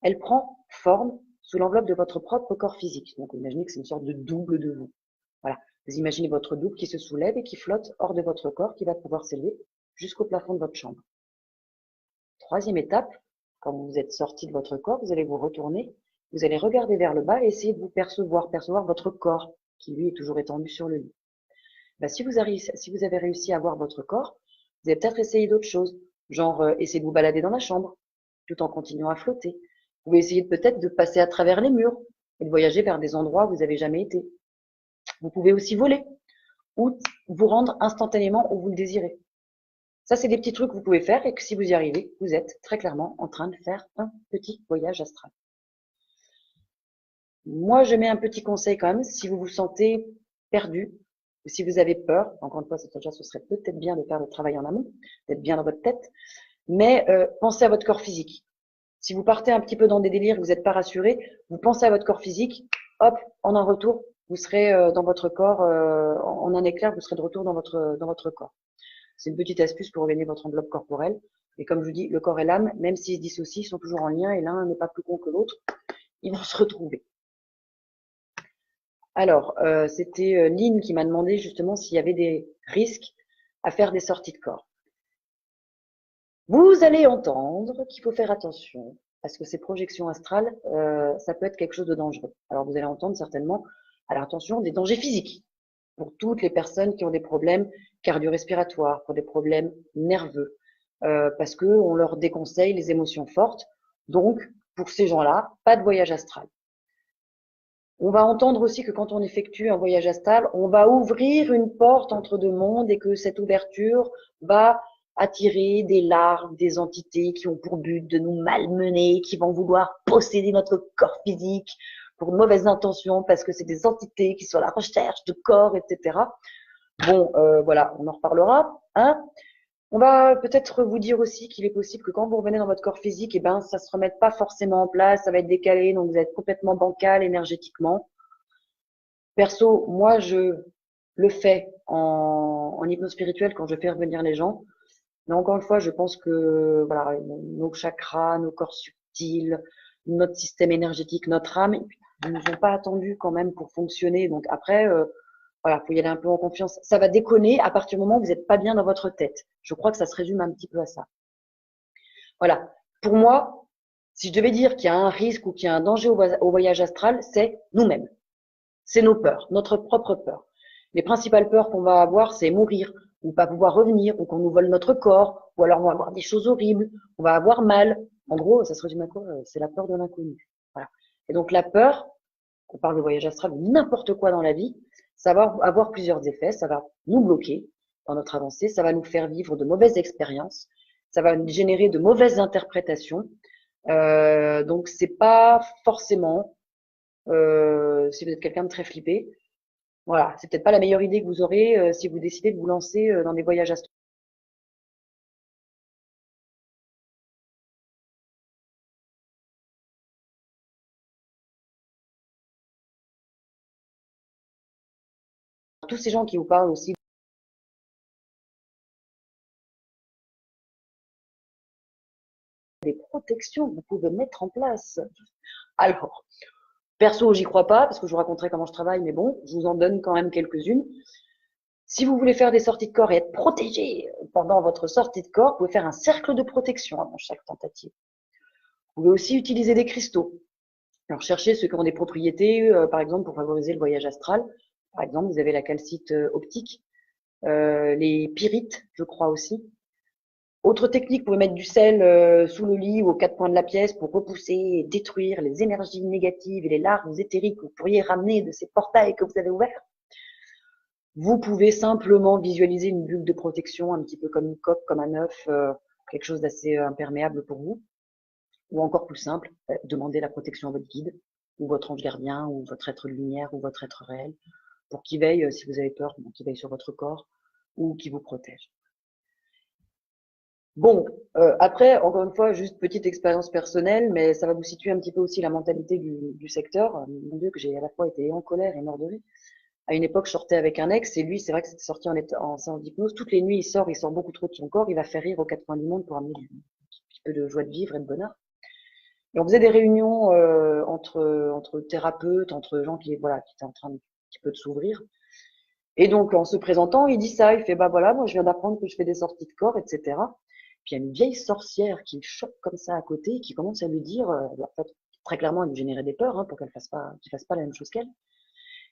elle prend forme sous l'enveloppe de votre propre corps physique. Donc imaginez que c'est une sorte de double de vous. Voilà. Vous imaginez votre double qui se soulève et qui flotte hors de votre corps, qui va pouvoir s'élever jusqu'au plafond de votre chambre. Troisième étape, quand vous êtes sorti de votre corps, vous allez vous retourner, vous allez regarder vers le bas et essayer de vous percevoir votre corps, qui lui est toujours étendu sur le lit. Si vous avez réussi à voir votre corps, vous allez peut-être essayer d'autres choses, genre essayer de vous balader dans la chambre, tout en continuant à flotter. Vous pouvez essayer peut-être de passer à travers les murs et de voyager vers des endroits où vous n'avez jamais été. Vous pouvez aussi voler ou vous rendre instantanément où vous le désirez. Ça, c'est des petits trucs que vous pouvez faire et que si vous y arrivez, vous êtes très clairement en train de faire un petit voyage astral. Moi, je mets un petit conseil quand même, si vous vous sentez perdu ou si vous avez peur, encore une fois, ce serait peut-être bien de faire le travail en amont, d'être bien dans votre tête, mais pensez à votre corps physique. Si vous partez un petit peu dans des délires, vous n'êtes pas rassuré, vous pensez à votre corps physique, hop, en un retour, vous serez dans votre corps, en un éclair, vous serez de retour dans votre corps. C'est une petite astuce pour regagner votre enveloppe corporelle. Et comme je vous dis, le corps et l'âme, même s'ils se dissocient, sont toujours en lien et l'un n'est pas plus con que l'autre. Ils vont se retrouver. Alors, c'était Lynn qui m'a demandé justement s'il y avait des risques à faire des sorties de corps. Vous allez entendre qu'il faut faire attention parce que ces projections astrales, ça peut être quelque chose de dangereux. Alors, vous allez entendre certainement, alors attention, des dangers physiques pour toutes les personnes qui ont des problèmes cardio-respiratoires, pour des problèmes nerveux, parce que on leur déconseille les émotions fortes. Donc, pour ces gens-là, pas de voyage astral. On va entendre aussi que quand on effectue un voyage astral, on va ouvrir une porte entre deux mondes et que cette ouverture va attirer des larves, des entités qui ont pour but de nous malmener, qui vont vouloir posséder notre corps physique pour de mauvaises intentions parce que c'est des entités qui sont à la recherche de corps, etc. Bon, voilà, on en reparlera. Hein. On va peut-être vous dire aussi qu'il est possible que quand vous revenez dans votre corps physique, eh ben, ça se remette pas forcément en place, ça va être décalé, donc vous êtes complètement bancal énergétiquement. Perso, moi, je le fais en hypnose spirituelle quand je fais revenir les gens. Mais encore une fois, je pense que voilà, nos chakras, nos corps subtils, notre système énergétique, notre âme, ils nous ont pas attendus quand même pour fonctionner. Donc après, voilà, faut y aller un peu en confiance. Ça va déconner à partir du moment où vous n'êtes pas bien dans votre tête. Je crois que ça se résume un petit peu à ça. Voilà. Pour moi, si je devais dire qu'il y a un risque ou qu'il y a un danger au voyage astral, c'est nous-mêmes. C'est nos peurs, notre propre peur. Les principales peurs qu'on va avoir, c'est mourir, ou pas pouvoir revenir, ou qu'on nous vole notre corps, ou alors on va avoir des choses horribles, on va avoir mal. En gros, ça se résume à quoi? C'est la peur de l'inconnu. Voilà. Et donc la peur, on parle de voyage astral ou n'importe quoi dans la vie, ça va avoir plusieurs effets. Ça va nous bloquer dans notre avancée, ça va nous faire vivre de mauvaises expériences, ça va générer de mauvaises interprétations. Donc c'est pas forcément, si vous êtes quelqu'un de très flippé, voilà, c'est peut-être pas la meilleure idée que vous aurez si vous décidez de vous lancer dans des voyages astraux. Tous ces gens qui vous parlent aussi des protections que vous pouvez mettre en place. Alors, perso, j'y crois pas parce que je vous raconterai comment je travaille, mais bon, je vous en donne quand même quelques-unes. Si vous voulez faire des sorties de corps et être protégé pendant votre sortie de corps, vous pouvez faire un cercle de protection avant chaque tentative. Vous pouvez aussi utiliser des cristaux. Alors, cherchez ceux qui ont des propriétés, par exemple, pour favoriser le voyage astral. Par exemple, vous avez la calcite optique, les pyrites, je crois aussi. Autre technique, vous pouvez mettre du sel sous le lit ou aux quatre coins de la pièce pour repousser et détruire les énergies négatives et les larves éthériques que vous pourriez ramener de ces portails que vous avez ouverts. Vous pouvez simplement visualiser une bulle de protection, un petit peu comme une coque, comme un œuf, quelque chose d'assez imperméable pour vous. Ou encore plus simple, demandez la protection à votre guide, ou votre ange gardien, ou votre être de lumière, ou votre être réel, pour qu'il veille, si vous avez peur, qu'il veille sur votre corps, ou qu'il vous protège. Bon, après, encore une fois, juste petite expérience personnelle, mais ça va vous situer un petit peu aussi la mentalité du secteur. Mon Dieu, que j'ai à la fois été en colère et mort de rire. À une époque, je sortais avec un ex et lui, c'est vrai que c'était sorti en séance d'hypnose. Toutes les nuits, il sort beaucoup trop de son corps, il va faire rire aux quatre coins du monde pour amener un petit peu de joie de vivre et de bonheur. Et on faisait des réunions entre thérapeutes, entre gens qui voilà, qui étaient en train de, un petit peu de s'ouvrir. Et donc, en se présentant, il dit ça, il fait bah voilà, moi je viens d'apprendre que je fais des sorties de corps, etc. Puis il y a une vieille sorcière qui le chope comme ça à côté et qui commence à lui dire, en fait, très clairement, elle lui générait des peurs pour qu'elle qu'il fasse pas la même chose qu'elle.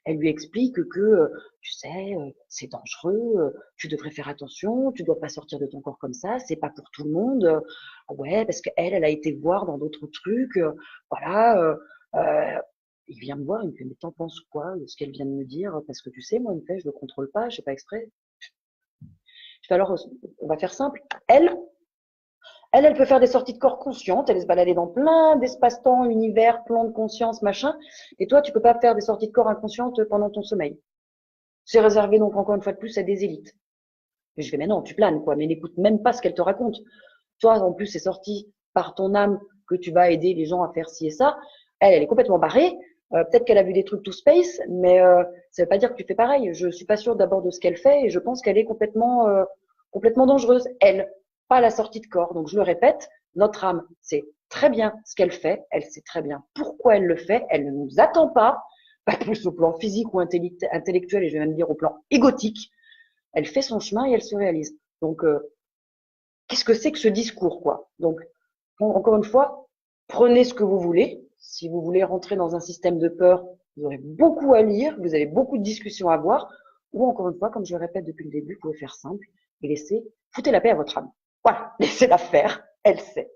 Elle lui explique que, tu sais, c'est dangereux, tu devrais faire attention, tu dois pas sortir de ton corps comme ça, c'est pas pour tout le monde. Ouais, parce qu'elle, elle a été voir dans d'autres trucs, voilà. Il vient me voir, il me fait, mais t'en penses quoi de ce qu'elle vient de me dire? Parce que tu sais, moi, il me fait, je le contrôle pas, je fais pas exprès. Je fais alors, on va faire simple. Elle peut faire des sorties de corps conscientes, elle se balader dans plein d'espace-temps, univers, plans de conscience, machin. Et toi, tu peux pas faire des sorties de corps inconscientes pendant ton sommeil. C'est réservé donc encore une fois de plus à des élites. Et je fais, mais non, tu planes, quoi, mais n'écoute même pas ce qu'elle te raconte. Toi, en plus, c'est sorti par ton âme que tu vas aider les gens à faire ci et ça. Elle est complètement barrée. Peut-être qu'elle a vu des trucs to space, mais ça veut pas dire que tu fais pareil. Je suis pas sûre d'abord de ce qu'elle fait et je pense qu'elle est complètement complètement dangereuse, elle, pas la sortie de corps. Donc je le répète, notre âme sait très bien ce qu'elle fait, elle sait très bien pourquoi elle le fait, elle ne nous attend pas plus au plan physique ou intellectuel, et je vais même dire au plan égotique, elle fait son chemin et elle se réalise. Donc, qu'est-ce que c'est que ce discours, quoi? Donc, encore une fois, prenez ce que vous voulez. Si vous voulez rentrer dans un système de peur, vous aurez beaucoup à lire, vous avez beaucoup de discussions à avoir. Ou encore une fois, comme je le répète depuis le début, vous pouvez faire simple et foutez la paix à votre âme. Voilà, laissez-la faire, elle sait.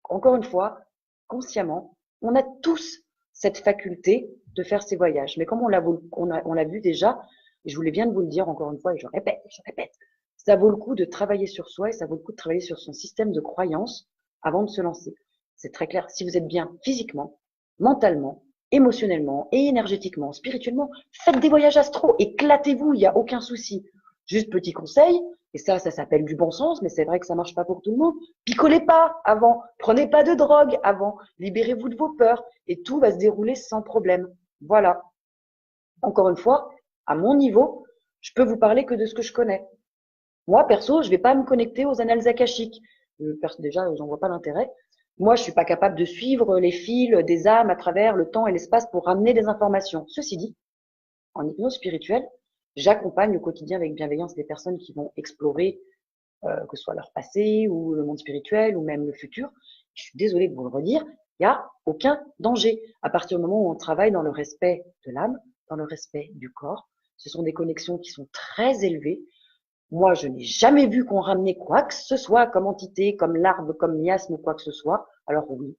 Encore une fois, consciemment, on a tous cette faculté de faire ces voyages. Mais comme on l'a vu déjà, et je voulais bien vous le dire encore une fois, et je répète, ça vaut le coup de travailler sur soi et ça vaut le coup de travailler sur son système de croyance avant de se lancer. C'est très clair, si vous êtes bien physiquement, mentalement, émotionnellement et énergétiquement, spirituellement, faites des voyages astraux, éclatez-vous, il n'y a aucun souci. Juste petit conseil, et ça s'appelle du bon sens, mais c'est vrai que ça marche pas pour tout le monde. Picolez pas avant, prenez pas de drogue avant, libérez-vous de vos peurs et tout va se dérouler sans problème. Voilà. Encore une fois, à mon niveau, je peux vous parler que de ce que je connais. Moi, perso, je vais pas me connecter aux annales akashiques. Déjà, j'en vois pas l'intérêt. Moi, je suis pas capable de suivre les fils des âmes à travers le temps et l'espace pour ramener des informations. Ceci dit, en hypnose spirituelle, j'accompagne au quotidien avec bienveillance des personnes qui vont explorer, que ce soit leur passé ou le monde spirituel ou même le futur. Je suis désolée de vous le redire, il n'y a aucun danger. À partir du moment où on travaille dans le respect de l'âme, dans le respect du corps, ce sont des connexions qui sont très élevées. Moi, je n'ai jamais vu qu'on ramenait quoi que ce soit comme entité, comme larve, comme miasme ou quoi que ce soit. Alors oui,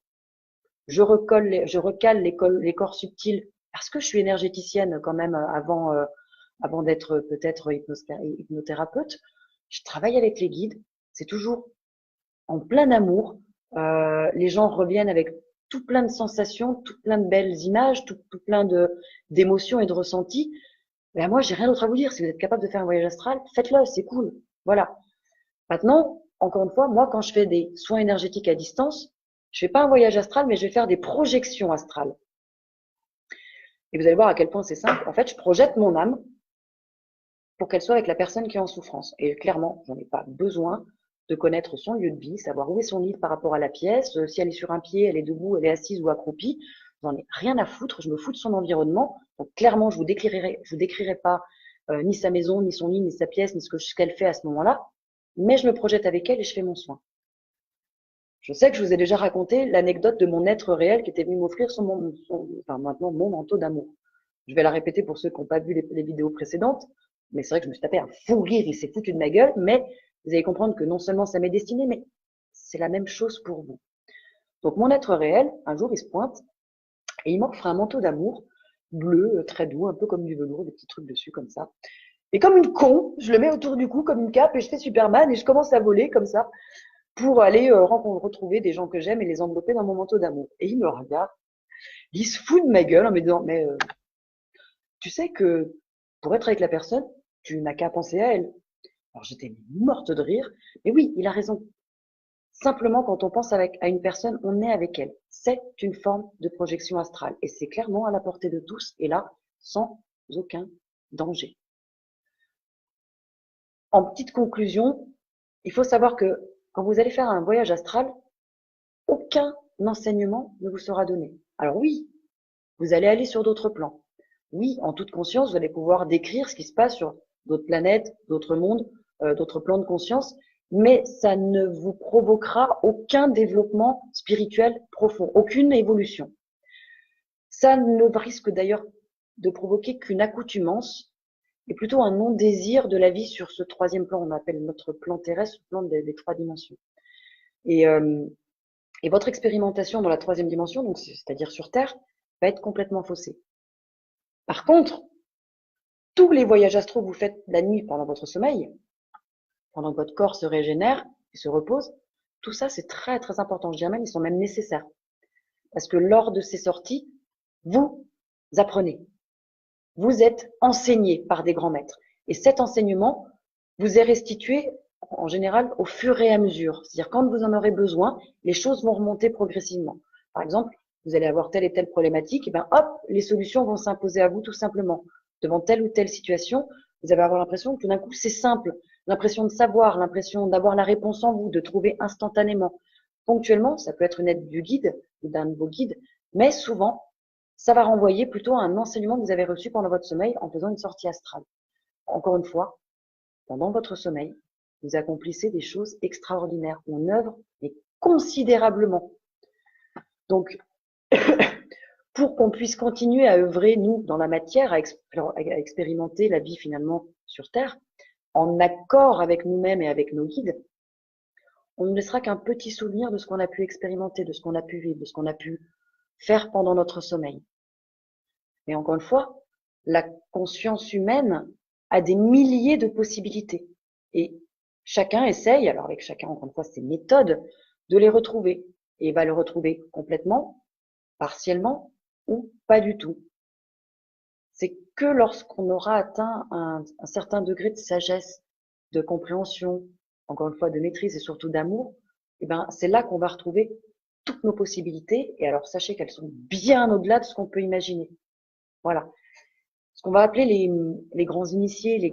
je recale les corps subtils parce que je suis énergéticienne quand même avant d'être peut-être hypnothérapeute. Je travaille avec les guides. C'est toujours en plein amour. Les gens reviennent avec tout plein de sensations, tout plein de belles images, tout plein d'émotions et de ressentis. Ben moi, j'ai rien d'autre à vous dire. Si vous êtes capable de faire un voyage astral, faites-le, c'est cool. Voilà. Maintenant, encore une fois, moi, quand je fais des soins énergétiques à distance, je fais pas un voyage astral, mais je vais faire des projections astrales. Et vous allez voir à quel point c'est simple. En fait, je projette mon âme pour qu'elle soit avec la personne qui est en souffrance. Et clairement, j'en ai pas besoin de connaître son lieu de vie, savoir où est son lit par rapport à la pièce, si elle est sur un pied, elle est debout, elle est assise ou accroupie. J'en ai rien à foutre, je me fous de son environnement. Donc clairement, je vous décrirai pas ni sa maison, ni son lit, ni sa pièce, ni ce qu'elle fait à ce moment-là. Mais je me projette avec elle et je fais mon soin. Je sais que je vous ai déjà raconté l'anecdote de mon être réel qui était venu m'offrir maintenant mon manteau d'amour. Je vais la répéter pour ceux qui n'ont pas vu les vidéos précédentes, mais c'est vrai que je me suis tapé un fou rire, il s'est foutu de ma gueule, mais vous allez comprendre que non seulement ça m'est destiné, mais c'est la même chose pour vous. Donc mon être réel, un jour il se pointe et il m'offre un manteau d'amour bleu, très doux, un peu comme du velours, des petits trucs dessus comme ça. Et comme une con, je le mets autour du cou comme une cape et je fais Superman et je commence à voler comme ça pour aller retrouver des gens que j'aime et les envelopper dans mon manteau d'amour. Et il me regarde, il se fout de ma gueule en me disant, mais tu sais que pour être avec la personne, tu n'as qu'à penser à elle. Alors j'étais morte de rire, mais oui, il a raison. Simplement, quand on pense à une personne, on est avec elle. C'est une forme de projection astrale et c'est clairement à la portée de tous et là, sans aucun danger. En petite conclusion, il faut savoir que quand vous allez faire un voyage astral, aucun enseignement ne vous sera donné. Alors oui, vous allez aller sur d'autres plans. Oui, en toute conscience, vous allez pouvoir décrire ce qui se passe sur d'autres planètes, d'autres mondes, d'autres plans de conscience, mais ça ne vous provoquera aucun développement spirituel profond, aucune évolution. Ça ne risque d'ailleurs de provoquer qu'une accoutumance et plutôt un non-désir de la vie sur ce troisième plan, on appelle notre plan terrestre, le plan des 3 dimensions. Et votre expérimentation dans la 3e dimension, donc c'est-à-dire sur Terre, va être complètement faussée. Par contre, tous les voyages astraux que vous faites la nuit pendant votre sommeil, pendant que votre corps se régénère et se repose, tout ça c'est très très important. Je dirais même, ils sont même nécessaires. Parce que lors de ces sorties, vous apprenez. Vous êtes enseigné par des grands maîtres. Et cet enseignement vous est restitué en général au fur et à mesure. C'est-à-dire quand vous en aurez besoin, les choses vont remonter progressivement. Par exemple, vous allez avoir telle et telle problématique, et ben hop, les solutions vont s'imposer à vous tout simplement. Devant telle ou telle situation, vous allez avoir l'impression que tout d'un coup c'est simple. l'impression de savoir, l'impression d'avoir la réponse en vous, de trouver instantanément. Ponctuellement, ça peut être une aide du guide ou d'un de vos guides, mais souvent, ça va renvoyer plutôt à un enseignement que vous avez reçu pendant votre sommeil en faisant une sortie astrale. Encore une fois, pendant votre sommeil, vous accomplissez des choses extraordinaires. On œuvre mais considérablement. Donc, pour qu'on puisse continuer à œuvrer, nous, dans la matière, à expérimenter la vie finalement sur Terre, en accord avec nous-mêmes et avec nos guides, on ne laissera qu'un petit souvenir de ce qu'on a pu expérimenter, de ce qu'on a pu vivre, de ce qu'on a pu faire pendant notre sommeil. Mais encore une fois, la conscience humaine a des milliers de possibilités. Et chacun essaye, alors avec chacun, encore une fois, ses méthodes, de les retrouver. Et il va le retrouver complètement, partiellement ou pas du tout. C'est que lorsqu'on aura atteint un certain degré de sagesse, de compréhension, encore une fois de maîtrise et surtout d'amour, eh ben, c'est là qu'on va retrouver toutes nos possibilités. Et alors sachez qu'elles sont bien au-delà de ce qu'on peut imaginer. Voilà. Ce qu'on va appeler les grands initiés, les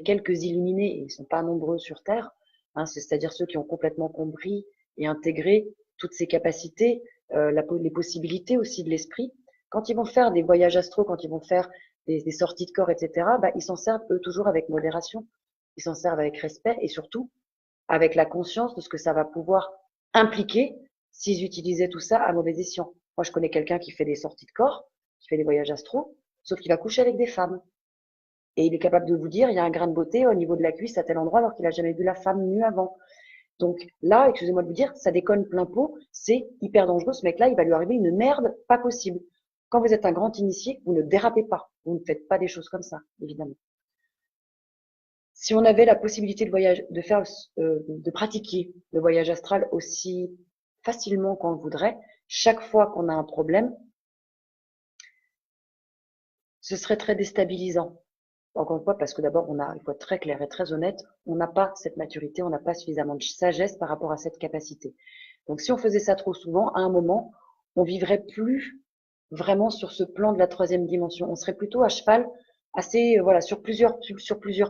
quelques illuminés, et ils ne sont pas nombreux sur Terre, hein, c'est-à-dire ceux qui ont complètement compris et intégré toutes ces capacités, les possibilités aussi de l'esprit. Quand ils vont faire des voyages astraux, quand ils vont faire des sorties de corps, etc., bah, ils s'en servent eux toujours avec modération, ils s'en servent avec respect et surtout avec la conscience de ce que ça va pouvoir impliquer s'ils utilisaient tout ça à mauvais escient. Moi, je connais quelqu'un qui fait des sorties de corps, qui fait des voyages astraux, sauf qu'il va coucher avec des femmes. Et il est capable de vous dire, il y a un grain de beauté au niveau de la cuisse à tel endroit alors qu'il n'a jamais vu la femme nue avant. Donc là, excusez-moi de vous dire, ça déconne plein pot, c'est hyper dangereux. Ce mec-là, il va lui arriver une merde pas possible. Quand vous êtes un grand initié, vous ne dérapez pas. Vous ne faites pas des choses comme ça, évidemment. Si on avait la possibilité de pratiquer le voyage astral aussi facilement qu'on le voudrait, chaque fois qu'on a un problème, ce serait très déstabilisant. Encore une fois, parce que d'abord, il faut être très clair et très honnête, on n'a pas cette maturité, on n'a pas suffisamment de sagesse par rapport à cette capacité. Donc, si on faisait ça trop souvent, à un moment, on vivrait plus vraiment sur ce plan de la troisième dimension. On serait plutôt à cheval, assez, voilà, sur plusieurs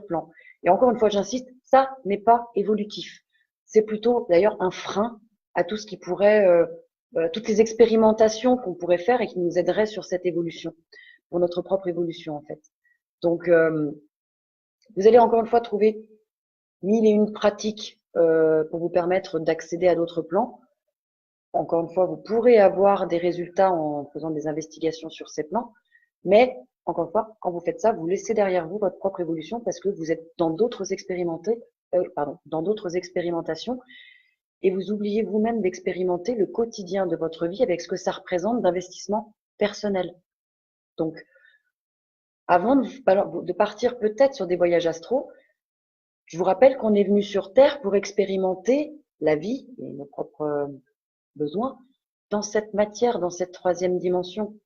plans. Et encore une fois, j'insiste, ça n'est pas évolutif. C'est plutôt, d'ailleurs, un frein à tout ce qui pourrait, toutes les expérimentations qu'on pourrait faire et qui nous aideraient sur cette évolution, pour notre propre évolution, en fait. Donc, vous allez encore une fois trouver 1001 pratiques pour vous permettre d'accéder à d'autres plans. Encore une fois, vous pourrez avoir des résultats en faisant des investigations sur ces plans, mais encore une fois, quand vous faites ça, vous laissez derrière vous votre propre évolution parce que vous êtes dans d'autres dans d'autres expérimentations et vous oubliez vous-même d'expérimenter le quotidien de votre vie avec ce que ça représente d'investissement personnel. Donc, avant de partir peut-être sur des voyages astraux, je vous rappelle qu'on est venu sur Terre pour expérimenter la vie et nos propres besoins dans cette matière, dans cette troisième dimension.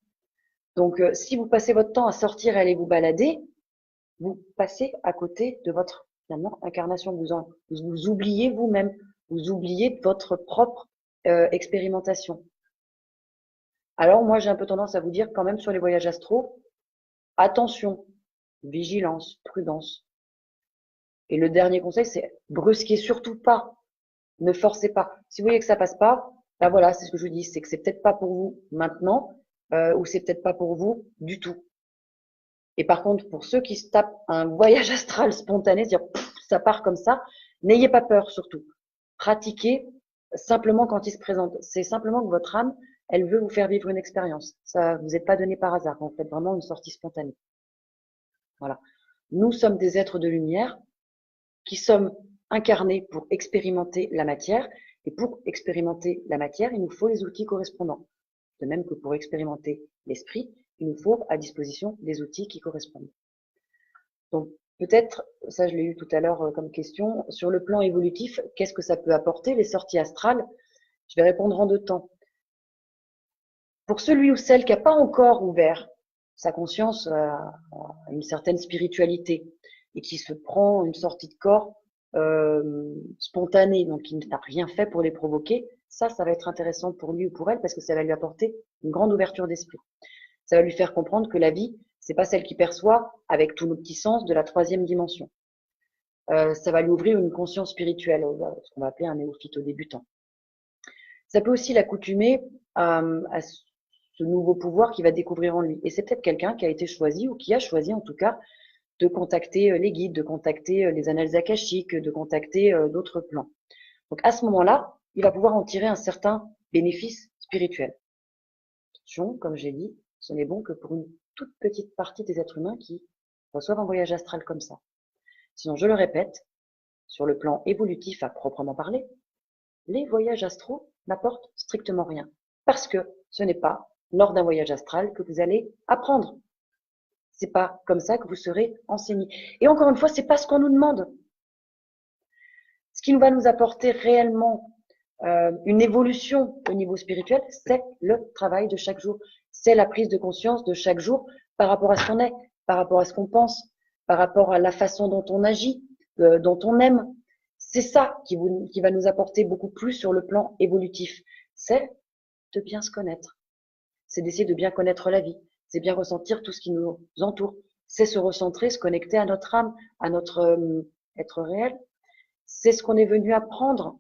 Donc, si vous passez votre temps à sortir et aller vous balader, vous passez à côté de votre finalement incarnation. Vous oubliez vous-même, vous oubliez votre propre expérimentation. Alors, moi, j'ai un peu tendance à vous dire quand même sur les voyages astraux, attention, vigilance, prudence. Et le dernier conseil, c'est brusquez surtout pas. Ne forcez pas. Si vous voyez que ça passe pas, ben voilà, c'est ce que je vous dis, c'est que c'est peut-être pas pour vous maintenant, ou c'est peut-être pas pour vous du tout. Et par contre, pour ceux qui se tapent un voyage astral spontané, dire ça part comme ça, n'ayez pas peur surtout. Pratiquez simplement quand il se présente. C'est simplement que votre âme, elle veut vous faire vivre une expérience. Ça vous est pas donné par hasard. Vous faites vraiment une sortie spontanée. Voilà. Nous sommes des êtres de lumière qui sommes incarnés pour expérimenter la matière. Et pour expérimenter la matière, il nous faut les outils correspondants. De même que pour expérimenter l'esprit, il nous faut à disposition des outils qui correspondent. Donc peut-être, ça je l'ai eu tout à l'heure comme question, sur le plan évolutif, qu'est-ce que ça peut apporter les sorties astrales? Je vais répondre en deux temps. Pour celui ou celle qui n'a pas encore ouvert sa conscience à une certaine spiritualité et qui se prend une sortie de corps spontanée, donc qui n'a rien fait pour les provoquer, ça va être intéressant pour lui ou pour elle parce que ça va lui apporter une grande ouverture d'esprit. Ça va lui faire comprendre que la vie, c'est pas celle qu'il perçoit avec tous nos petits sens de la troisième dimension. ça va lui ouvrir une conscience spirituelle, ce qu'on va appeler un néophyte débutant. Ça peut aussi l'accoutumer à ce nouveau pouvoir qu'il va découvrir en lui. Et c'est peut-être quelqu'un qui a été choisi ou qui a choisi en tout cas de contacter les guides, de contacter les annales akashiques, de contacter d'autres plans. Donc à ce moment-là, il va pouvoir en tirer un certain bénéfice spirituel. Attention, comme j'ai dit, ce n'est bon que pour une toute petite partie des êtres humains qui reçoivent un voyage astral comme ça. Sinon, je le répète, sur le plan évolutif à proprement parler, les voyages astraux n'apportent strictement rien. Parce que ce n'est pas lors d'un voyage astral que vous allez apprendre. C'est pas comme ça que vous serez enseigné. Et encore une fois, c'est pas ce qu'on nous demande. Ce qui va nous apporter réellement une évolution au niveau spirituel, c'est le travail de chaque jour. C'est la prise de conscience de chaque jour par rapport à ce qu'on est, par rapport à ce qu'on pense, par rapport à la façon dont on agit, dont on aime. C'est ça qui va nous apporter beaucoup plus sur le plan évolutif. C'est de bien se connaître. C'est d'essayer de bien connaître la vie. C'est bien ressentir tout ce qui nous entoure. C'est se recentrer, se connecter à notre âme, à notre être réel. C'est ce qu'on est venu apprendre.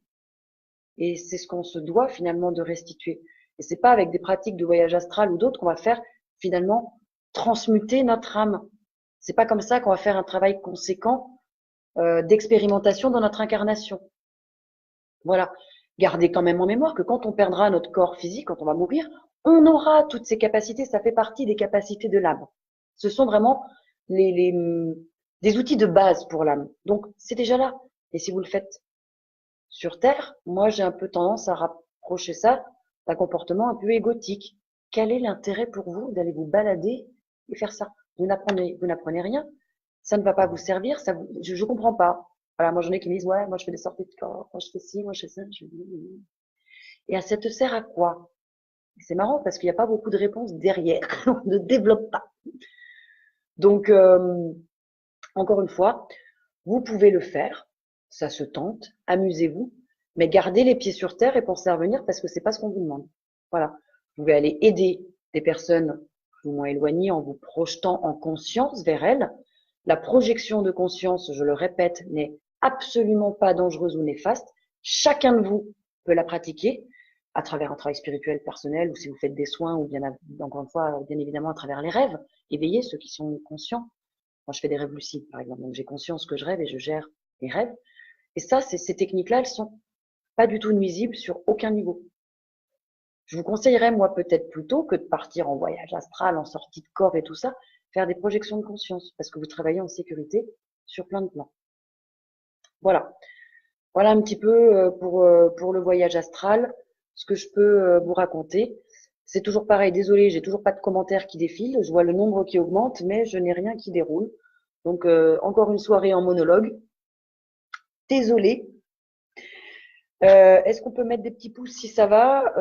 Et c'est ce qu'on se doit finalement de restituer. Et c'est pas avec des pratiques de voyage astral ou d'autres qu'on va faire finalement transmuter notre âme. C'est pas comme ça qu'on va faire un travail conséquent d'expérimentation dans notre incarnation. Voilà. Gardez quand même en mémoire que quand on perdra notre corps physique, quand on va mourir, on aura toutes ces capacités. Ça fait partie des capacités de l'âme. Ce sont vraiment des outils de base pour l'âme. Donc c'est déjà là. Et si vous le faites sur Terre, moi j'ai un peu tendance à rapprocher ça d'un comportement un peu égotique. Quel est l'intérêt pour vous d'aller vous balader et faire ça? Vous n'apprenez rien, ça ne va pas vous servir, je comprends pas. Voilà, moi j'en ai qui me disent ouais, moi je fais des sorties de corps, moi je fais ci, moi je fais ça. Et ça te sert à quoi? C'est marrant parce qu'il n'y a pas beaucoup de réponses derrière, on ne développe pas. Donc encore une fois, vous pouvez le faire, ça se tente, amusez-vous, mais gardez les pieds sur terre et pensez à revenir parce que c'est pas ce qu'on vous demande. Voilà. Vous pouvez aller aider des personnes plus ou moins éloignées en vous projetant en conscience vers elles. La projection de conscience, je le répète, n'est absolument pas dangereuse ou néfaste. Chacun de vous peut la pratiquer à travers un travail spirituel personnel ou si vous faites des soins ou bien, encore une fois, bien évidemment à travers les rêves. Éveillez ceux qui sont conscients. Moi, je fais des rêves lucides, par exemple. Donc, j'ai conscience que je rêve et je gère mes rêves. Et ça, ces techniques-là, elles sont pas du tout nuisibles sur aucun niveau. Je vous conseillerais, moi, peut-être plutôt que de partir en voyage astral, en sortie de corps et tout ça, faire des projections de conscience parce que vous travaillez en sécurité sur plein de plans. Voilà. Voilà un petit peu pour le voyage astral, ce que je peux vous raconter. C'est toujours pareil, désolé, j'ai toujours pas de commentaires qui défilent. Je vois le nombre qui augmente, mais je n'ai rien qui déroule. Donc, encore une soirée en monologue. Désolée. Est-ce qu'on peut mettre des petits pouces si ça va?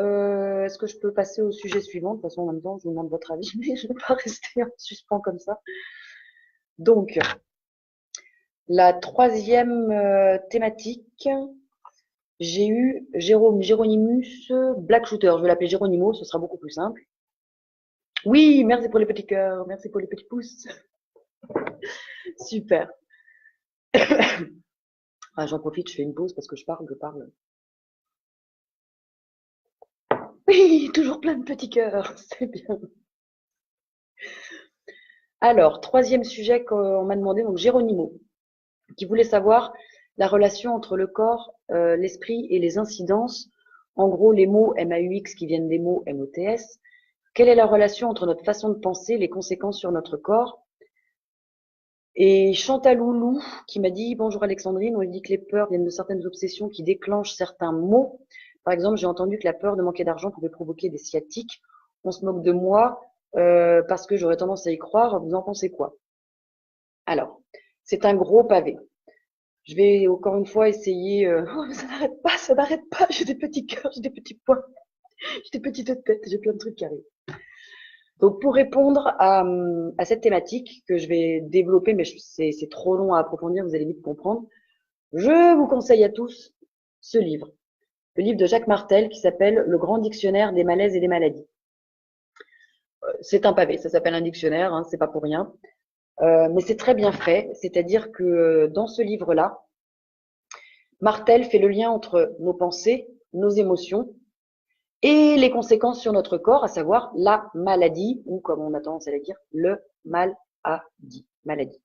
Est-ce que je peux passer au sujet suivant? De toute façon, en même temps, je vous demande votre avis, mais je ne vais pas rester en suspens comme ça. Donc, la troisième thématique, j'ai eu Géronimus Black Shooter. Je vais l'appeler Géronimo, ce sera beaucoup plus simple. Oui, merci pour les petits cœurs, merci pour les petits pouces. Super. Ah, j'en profite, je fais une pause parce que je parle. Oui, toujours plein de petits cœurs, c'est bien. Alors, troisième sujet qu'on m'a demandé, donc Géronimo, qui voulait savoir la relation entre le corps, l'esprit et les incidences. En gros, les mots MAUX qui viennent des mots MOTS. Quelle est la relation entre notre façon de penser, les conséquences sur notre corps? Et Chantaloulou qui m'a dit bonjour Alexandrine, on lui dit que les peurs viennent de certaines obsessions qui déclenchent certains mots. Par exemple, j'ai entendu que la peur de manquer d'argent pouvait provoquer des sciatiques. On se moque de moi parce que j'aurais tendance à y croire. Vous en pensez quoi? Alors, c'est un gros pavé. Je vais encore une fois essayer. Oh, ça n'arrête pas. J'ai des petits cœurs, j'ai des petits points, j'ai des petites têtes, j'ai plein de trucs qui arrivent. Donc, pour répondre à cette thématique que je vais développer, mais c'est trop long à approfondir, vous allez vite comprendre, je vous conseille à tous ce livre, le livre de Jacques Martel qui s'appelle Le Grand Dictionnaire des malaises et des maladies. C'est un pavé, ça s'appelle un dictionnaire, hein, c'est pas pour rien. Mais c'est très bien fait, c'est-à-dire que dans ce livre-là, Martel fait le lien entre nos pensées, nos émotions et les conséquences sur notre corps, à savoir la maladie, ou comme on a tendance à le dire, le maladie.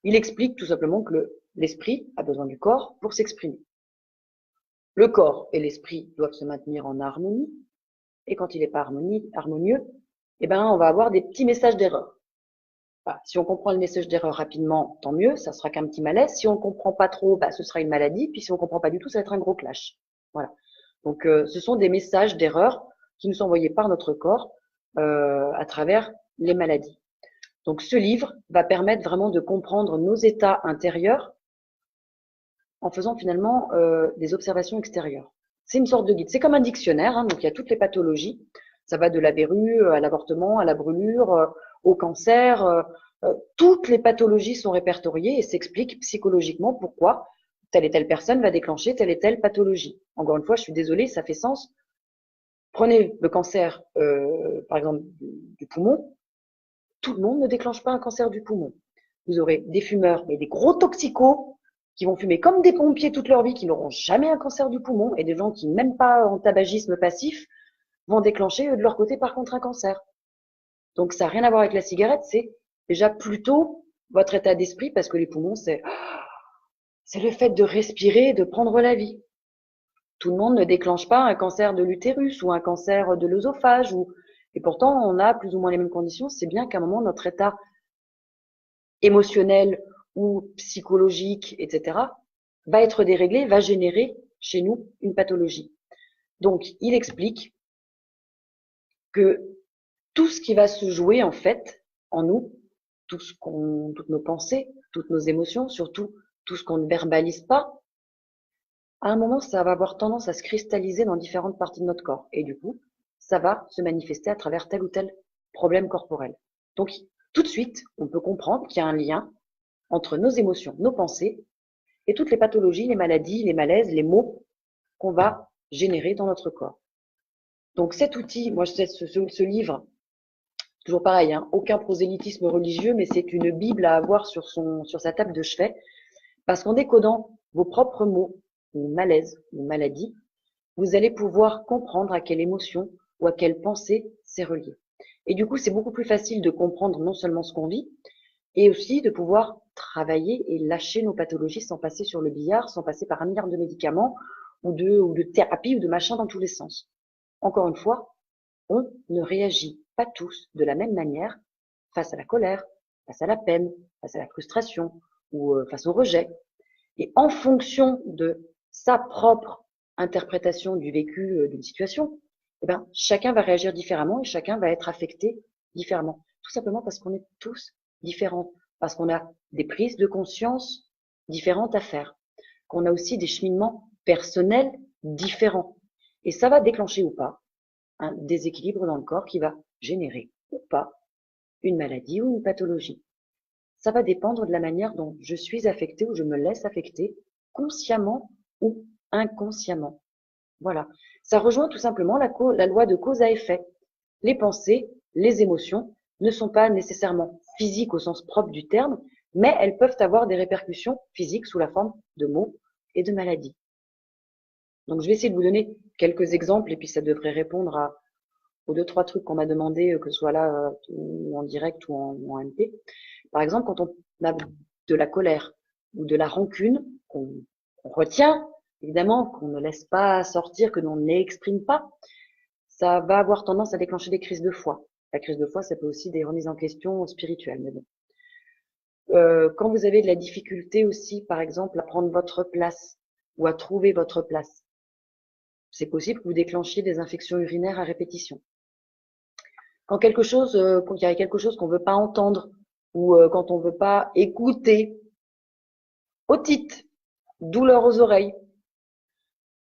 Il explique tout simplement que l'esprit a besoin du corps pour s'exprimer. Le corps et l'esprit doivent se maintenir en harmonie, et quand il n'est pas harmonieux, eh ben, on va avoir des petits messages d'erreur. Voilà. Si on comprend le message d'erreur rapidement, tant mieux, ça sera qu'un petit malaise. Si on ne comprend pas trop, bah, ce sera une maladie. Puis si on ne comprend pas du tout, ça va être un gros clash. Voilà. Donc, ce sont des messages d'erreur qui nous sont envoyés par notre corps à travers les maladies. Donc, ce livre va permettre vraiment de comprendre nos états intérieurs en faisant finalement des observations extérieures. C'est une sorte de guide. C'est comme un dictionnaire, hein, donc il y a toutes les pathologies. Ça va de la verrue à l'avortement, à la brûlure, au cancer. Toutes les pathologies sont répertoriées et s'expliquent psychologiquement pourquoi telle et telle personne va déclencher telle et telle pathologie. Encore une fois, je suis désolée, ça fait sens. Prenez le cancer, par exemple, du poumon. Tout le monde ne déclenche pas un cancer du poumon. Vous aurez des fumeurs et des gros toxicos qui vont fumer comme des pompiers toute leur vie, qui n'auront jamais un cancer du poumon, et des gens qui, même pas en tabagisme passif, vont déclencher de leur côté par contre un cancer. Donc ça n'a rien à voir avec la cigarette, c'est déjà plutôt votre état d'esprit, parce que les poumons, c'est le fait de respirer, de prendre la vie. Tout le monde ne déclenche pas un cancer de l'utérus ou un cancer de l'œsophage, et pourtant on a plus ou moins les mêmes conditions. C'est bien qu'à un moment notre état émotionnel ou psychologique, etc., va être déréglé, va générer chez nous une pathologie. Donc, il explique que tout ce qui va se jouer en fait en nous, toutes nos pensées, toutes nos émotions, surtout tout ce qu'on ne verbalise pas, à un moment, ça va avoir tendance à se cristalliser dans différentes parties de notre corps. Et du coup, ça va se manifester à travers tel ou tel problème corporel. Donc, tout de suite, on peut comprendre qu'il y a un lien entre nos émotions, nos pensées et toutes les pathologies, les maladies, les malaises, les maux qu'on va générer dans notre corps. Donc cet outil, moi ce livre, toujours pareil, hein, aucun prosélytisme religieux, mais c'est une bible à avoir sur sa table de chevet, parce qu'en décodant vos propres mots, ou malaises, ou maladies, vous allez pouvoir comprendre à quelle émotion ou à quelle pensée c'est relié. Et du coup, c'est beaucoup plus facile de comprendre non seulement ce qu'on vit, et aussi de pouvoir travailler et lâcher nos pathologies sans passer sur le billard, sans passer par un milliard de médicaments ou de thérapies ou de machins dans tous les sens. Encore une fois, on ne réagit pas tous de la même manière face à la colère, face à la peine, face à la frustration ou face au rejet. Et en fonction de sa propre interprétation du vécu d'une situation, eh ben, chacun va réagir différemment et chacun va être affecté différemment. Tout simplement parce qu'on est tous différents, parce qu'on a des prises de conscience différentes à faire, qu'on a aussi des cheminements personnels différents. Et ça va déclencher ou pas un déséquilibre dans le corps qui va générer ou pas une maladie ou une pathologie. Ça va dépendre de la manière dont je suis affectée ou je me laisse affecter, consciemment ou inconsciemment. Voilà. Ça rejoint tout simplement la loi de cause à effet. Les pensées, les émotions ne sont pas nécessairement physiques au sens propre du terme, mais elles peuvent avoir des répercussions physiques sous la forme de maux et de maladies. Donc je vais essayer de vous donner quelques exemples et puis ça devrait répondre aux deux, trois trucs qu'on m'a demandé, que ce soit là ou en direct ou en MP. Par exemple, quand on a de la colère ou de la rancune qu'on retient, évidemment, qu'on ne laisse pas sortir, que l'on n'exprime pas, ça va avoir tendance à déclencher des crises de foi. La crise de foi, ça peut aussi des remises en question spirituelles, mais bon. Quand vous avez de la difficulté aussi, par exemple, à prendre votre place ou à trouver votre place, c'est possible que vous déclenchiez des infections urinaires à répétition. Quand il y a quelque chose qu'on veut pas entendre ou quand on veut pas écouter, otite, douleur aux oreilles.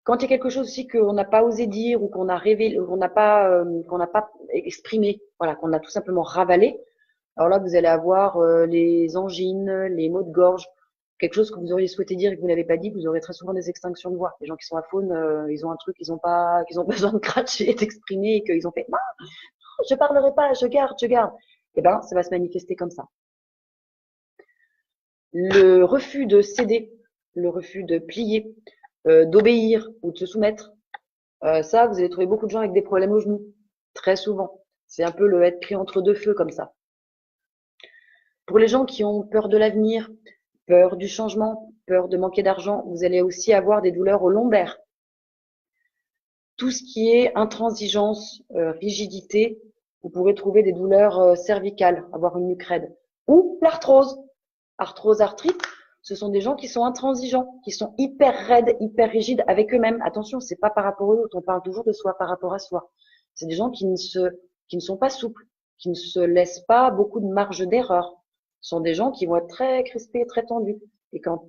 Quand il y a quelque chose aussi qu'on n'a pas osé dire ou qu'on a révélé, qu'on n'a pas exprimé, voilà, qu'on a tout simplement ravalé, alors là vous allez avoir les angines, les maux de gorge, quelque chose que vous auriez souhaité dire et que vous n'avez pas dit, vous aurez très souvent des extinctions de voix. Les gens qui sont à faune, ils ont un truc qu'ils ont besoin de cracher, d'exprimer et qu'ils ont fait je parlerai pas, je garde. Eh ben, ça va se manifester comme ça. Le refus de céder, le refus de plier, d'obéir ou de se soumettre. Ça, vous allez trouver beaucoup de gens avec des problèmes aux genoux, très souvent. C'est un peu le être pris entre deux feux comme ça. Pour les gens qui ont peur de l'avenir, peur du changement, peur de manquer d'argent, vous allez aussi avoir des douleurs au lombaire. Tout ce qui est intransigeance, rigidité, vous pourrez trouver des douleurs cervicales, avoir une nuque raide. Ou l'arthrose. Arthrose, arthrite, ce sont des gens qui sont intransigeants, qui sont hyper raides, hyper rigides avec eux-mêmes. Attention, c'est pas par rapport aux autres, on parle toujours de soi par rapport à soi. C'est des gens qui ne sont pas souples, qui ne se laissent pas beaucoup de marge d'erreur. Ce sont des gens qui vont être très crispés, très tendus. Et quand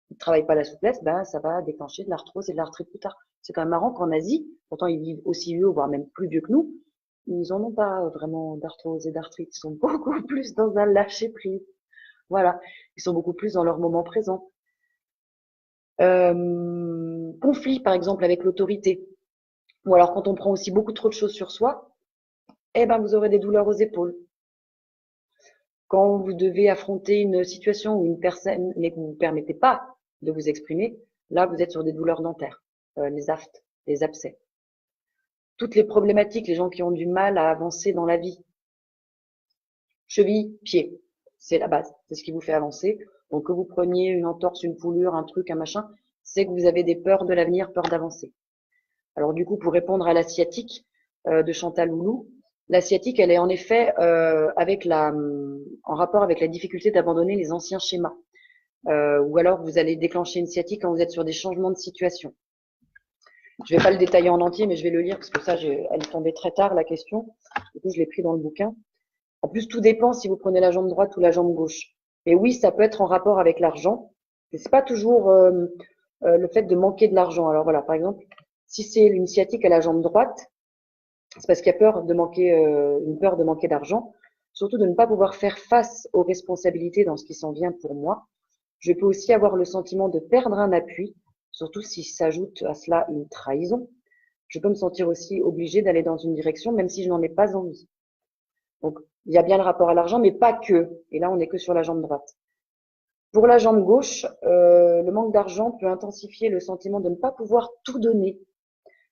ils ne travaillent pas la souplesse, ben, ça va déclencher de l'arthrose et de l'arthrite plus tard. C'est quand même marrant qu'en Asie, pourtant ils vivent aussi vieux, voire même plus vieux que nous, ils en ont pas vraiment d'arthrose et d'arthrite. Ils sont beaucoup plus dans un lâcher prise. Voilà, ils sont beaucoup plus dans leur moment présent. Conflit, par exemple, avec l'autorité. Ou alors quand on prend aussi beaucoup trop de choses sur soi, eh ben vous aurez des douleurs aux épaules. Quand vous devez affronter une situation ou une personne, mais que vous ne vous permettez pas de vous exprimer, là vous êtes sur des douleurs dentaires, les aftes, les abcès. Toutes les problématiques, les gens qui ont du mal à avancer dans la vie. Cheville, pied, c'est la base, c'est ce qui vous fait avancer. Donc que vous preniez une entorse, une foulure, un truc, un machin, c'est que vous avez des peurs de l'avenir, peur d'avancer. Alors du coup, pour répondre à la sciatique de Chantal Loulou, la sciatique, elle est en effet en rapport avec la difficulté d'abandonner les anciens schémas. Ou alors vous allez déclencher une sciatique quand vous êtes sur des changements de situation. Je ne vais pas le détailler en entier, mais je vais le lire parce que ça, elle est tombée très tard, la question. Du coup, je l'ai pris dans le bouquin. En plus, tout dépend si vous prenez la jambe droite ou la jambe gauche. Et oui, ça peut être en rapport avec l'argent. Mais c'est pas toujours le fait de manquer de l'argent. Alors voilà, par exemple, si c'est une sciatique à la jambe droite, c'est parce qu'il y a peur de manquer, une peur de manquer d'argent, surtout de ne pas pouvoir faire face aux responsabilités dans ce qui s'en vient pour moi. Je peux aussi avoir le sentiment de perdre un appui, surtout si s'ajoute à cela une trahison. Je peux me sentir aussi obligée d'aller dans une direction, même si je n'en ai pas envie. Donc, il y a bien le rapport à l'argent, mais pas que. Et là, on n'est que sur la jambe droite. Pour la jambe gauche, le manque d'argent peut intensifier le sentiment de ne pas pouvoir tout donner.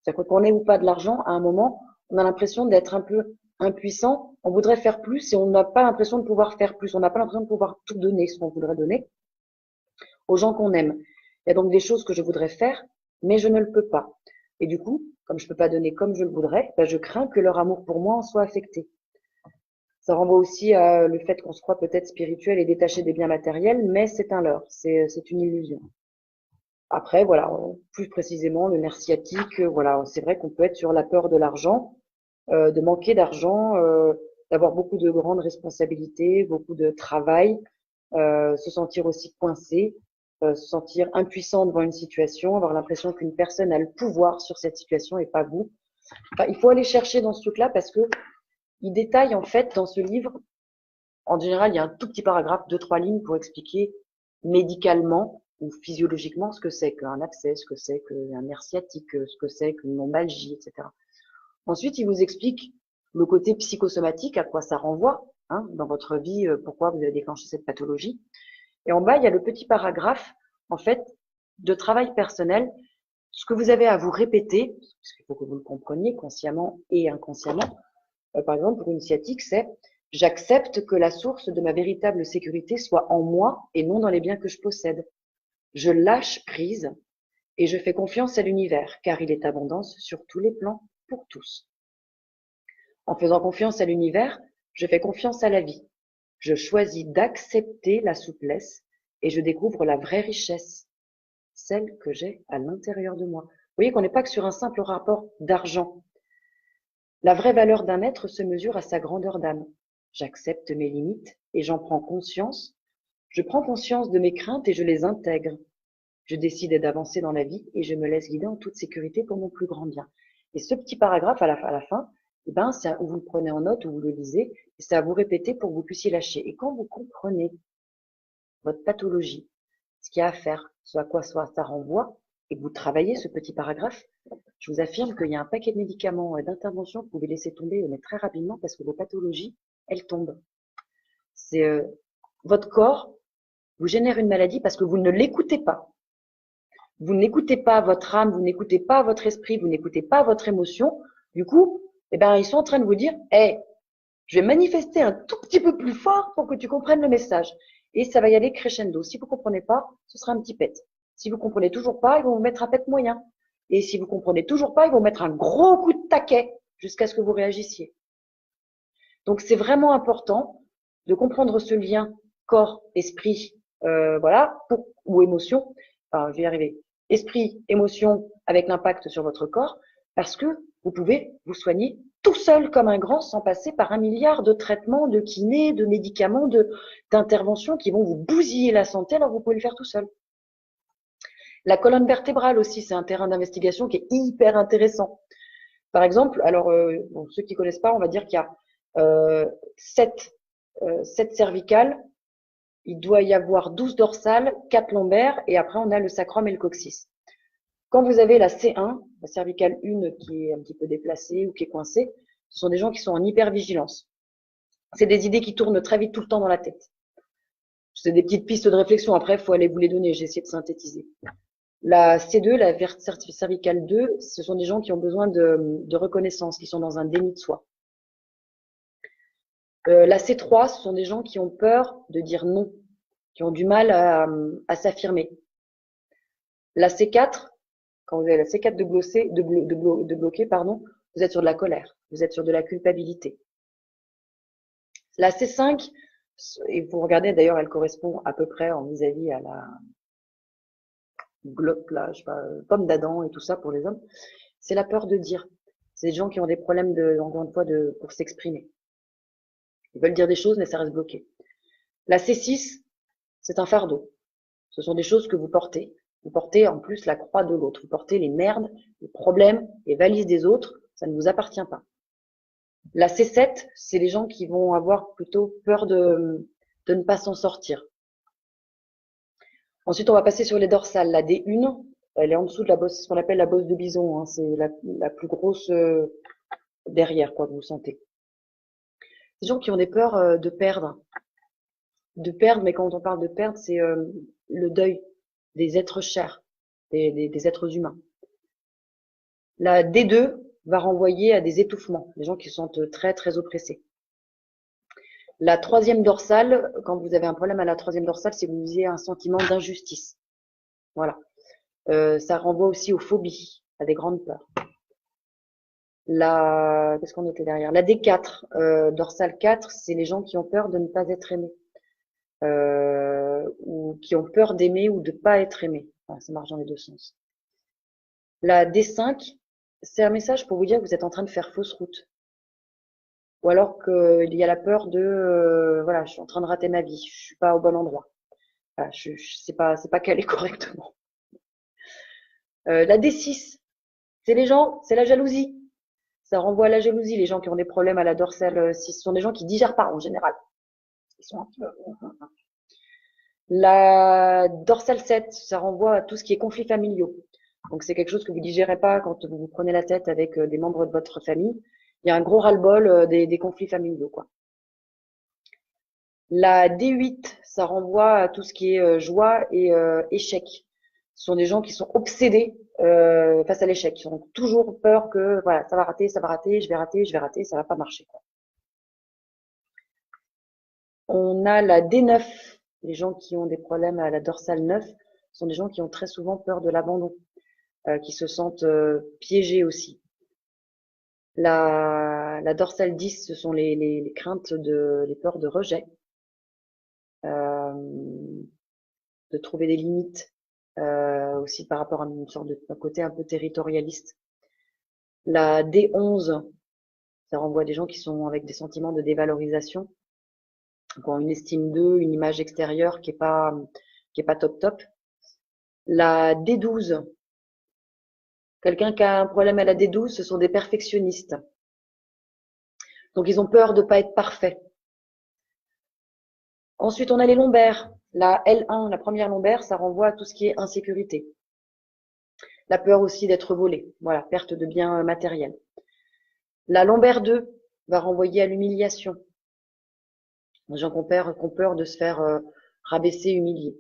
C'est-à-dire qu'on ait ou pas de l'argent, à un moment, on a l'impression d'être un peu impuissant. On voudrait faire plus et on n'a pas l'impression de pouvoir faire plus. On n'a pas l'impression de pouvoir tout donner, ce qu'on voudrait donner aux gens qu'on aime. Il y a donc des choses que je voudrais faire, mais je ne le peux pas. Et du coup, comme je ne peux pas donner comme je le voudrais, ben je crains que leur amour pour moi en soit affecté. Ça renvoie aussi à le fait qu'on se croit peut-être spirituel et détaché des biens matériels, mais c'est un leurre, c'est une illusion. Après, voilà, plus précisément, le nerf sciatique, voilà, c'est vrai qu'on peut être sur la peur de l'argent, de manquer d'argent, d'avoir beaucoup de grandes responsabilités, beaucoup de travail, se sentir aussi coincé, se sentir impuissant devant une situation, avoir l'impression qu'une personne a le pouvoir sur cette situation et pas vous. Enfin, il faut aller chercher dans ce truc-là parce que il détaille en fait dans ce livre, en général, il y a un tout petit paragraphe, 2-3 lignes pour expliquer médicalement ou physiologiquement ce que c'est qu'un abcès, ce que c'est qu'un nerf sciatique, ce que c'est qu'une lombalgie, etc. Ensuite, il vous explique le côté psychosomatique, à quoi ça renvoie hein, dans votre vie, pourquoi vous avez déclenché cette pathologie. Et en bas, il y a le petit paragraphe, en fait, de travail personnel, ce que vous avez à vous répéter, parce qu'il faut que vous le compreniez consciemment et inconsciemment. Par exemple, pour une sciatique, c'est j'accepte que la source de ma véritable sécurité soit en moi et non dans les biens que je possède. Je lâche prise et je fais confiance à l'univers, car il est abondance sur tous les plans pour tous. En faisant confiance à l'univers, je fais confiance à la vie. Je choisis d'accepter la souplesse et je découvre la vraie richesse, celle que j'ai à l'intérieur de moi. Vous voyez qu'on n'est pas que sur un simple rapport d'argent. La vraie valeur d'un être se mesure à sa grandeur d'âme. J'accepte mes limites et j'en prends conscience. Je prends conscience de mes craintes et je les intègre. Je décide d'avancer dans la vie et je me laisse guider en toute sécurité pour mon plus grand bien. Et ce petit paragraphe à la fin, eh ben, c'est où vous le prenez en note, où vous le lisez, et c'est à vous répéter pour que vous puissiez lâcher. Et quand vous comprenez votre pathologie, ce qu'il y a à faire, ce à quoi ça renvoie, et que vous travaillez ce petit paragraphe, je vous affirme qu'il y a un paquet de médicaments d'intervention que vous pouvez laisser tomber, mais très rapidement, parce que vos pathologies, elles tombent. C'est votre corps vous génère une maladie parce que vous ne l'écoutez pas. Vous n'écoutez pas votre âme, vous n'écoutez pas votre esprit, vous n'écoutez pas votre émotion. Du coup, eh ben, ils sont en train de vous dire, hey, je vais manifester un tout petit peu plus fort pour que tu comprennes le message. Et ça va y aller crescendo. Si vous comprenez pas, ce sera un petit pet. Si vous comprenez toujours pas, ils vont vous mettre un pet moyen. Et si vous comprenez toujours pas, ils vont mettre un gros coup de taquet jusqu'à ce que vous réagissiez. Donc, c'est vraiment important de comprendre ce lien corps, esprit, voilà, ou émotion. Enfin, je vais y arriver. Esprit, émotion, avec l'impact sur votre corps, parce que vous pouvez vous soigner tout seul comme un grand sans passer par un milliard de traitements, de kinés, de médicaments, d'interventions qui vont vous bousiller la santé alors vous pouvez le faire tout seul. La colonne vertébrale aussi, c'est un terrain d'investigation qui est hyper intéressant. Par exemple, alors bon, ceux qui connaissent pas, on va dire qu'il y a 7 cervicales, il doit y avoir 12 dorsales, 4 lombaires et après on a le sacrum et le coccyx. Quand vous avez la C1, la cervicale 1 qui est un petit peu déplacée ou qui est coincée, ce sont des gens qui sont en hypervigilance. C'est des idées qui tournent très vite tout le temps dans la tête. C'est des petites pistes de réflexion. Après, il faut aller vous les donner. J'ai essayé de synthétiser. La C2, la cervicale 2, ce sont des gens qui ont besoin de reconnaissance, qui sont dans un déni de soi. La C3, ce sont des gens qui ont peur de dire non, qui ont du mal à s'affirmer. La C4, quand vous avez la C4 de bloquer, pardon, vous êtes sur de la colère, vous êtes sur de la culpabilité. La C5, et vous regardez d'ailleurs, elle correspond à peu près en vis-à-vis à la glotte, là, je sais pas, pomme d'Adam et tout ça pour les hommes, c'est la peur de dire. C'est des gens qui ont des problèmes encore une fois, pour s'exprimer. Ils veulent dire des choses, mais ça reste bloqué. La C6, c'est un fardeau. Ce sont des choses que vous portez. Vous portez en plus la croix de l'autre. Vous portez les merdes, les problèmes, les valises des autres. Ça ne vous appartient pas. La C7, c'est les gens qui vont avoir plutôt peur de ne pas s'en sortir. Ensuite, on va passer sur les dorsales. La D1, elle est en dessous de la bosse, ce qu'on appelle la bosse de bison. Hein. C'est la plus grosse derrière, quoi, que vous sentez. Ces gens qui ont des peurs de perdre. De perdre, mais quand on parle de perdre, c'est le deuil des êtres chers, des êtres humains. La D2 va renvoyer à des étouffements, des gens qui se sentent très, très oppressés. La troisième dorsale, quand vous avez un problème à la troisième dorsale, c'est que vous avez un sentiment d'injustice. Voilà. Ça renvoie aussi aux phobies, à des grandes peurs. Qu'est-ce qu'on était derrière? La D4, dorsale 4, c'est les gens qui ont peur de ne pas être aimés. Ou qui ont peur d'aimer ou de pas être aimés. Enfin, ça marche dans les deux sens. La D5, c'est un message pour vous dire que vous êtes en train de faire fausse route. Ou alors qu'il y a la peur de voilà, je suis en train de rater ma vie, je suis pas au bon endroit. Voilà, je sais pas calé correctement. La D6, c'est les gens, c'est la jalousie. Ça renvoie à la jalousie, les gens qui ont des problèmes à la dorsale 6. Ce sont des gens qui digèrent pas en général. Ils sont un peu... La dorsale 7, ça renvoie à tout ce qui est conflits familiaux. Donc c'est quelque chose que vous digérez pas quand vous vous prenez la tête avec des membres de votre famille. Il y a un gros ras-le-bol des conflits familiaux, quoi. La D8, ça renvoie à tout ce qui est joie et échec. Ce sont des gens qui sont obsédés face à l'échec. Ils ont toujours peur que voilà, ça va rater, je vais rater, ça va pas marcher, quoi. On a la D9. Les gens qui ont des problèmes à la dorsale 9 sont des gens qui ont très souvent peur de l'abandon, qui se sentent piégés aussi. La dorsale 10, ce sont les craintes les peurs de rejet, de trouver des limites, aussi par rapport à une sorte de côté un peu territorialiste. La D11, ça renvoie à des gens qui sont avec des sentiments de dévalorisation, qui ont une estime d'eux, une image extérieure qui est pas top. La D12, quelqu'un qui a un problème à la D12, ce sont des perfectionnistes. Donc ils ont peur de pas être parfaits. Ensuite, on a les lombaires. La L1, la première lombaire, ça renvoie à tout ce qui est insécurité. La peur aussi d'être volé. Voilà, perte de biens matériels. La lombaire 2 va renvoyer à l'humiliation. Les gens qui ont peur de se faire rabaissé, humilié.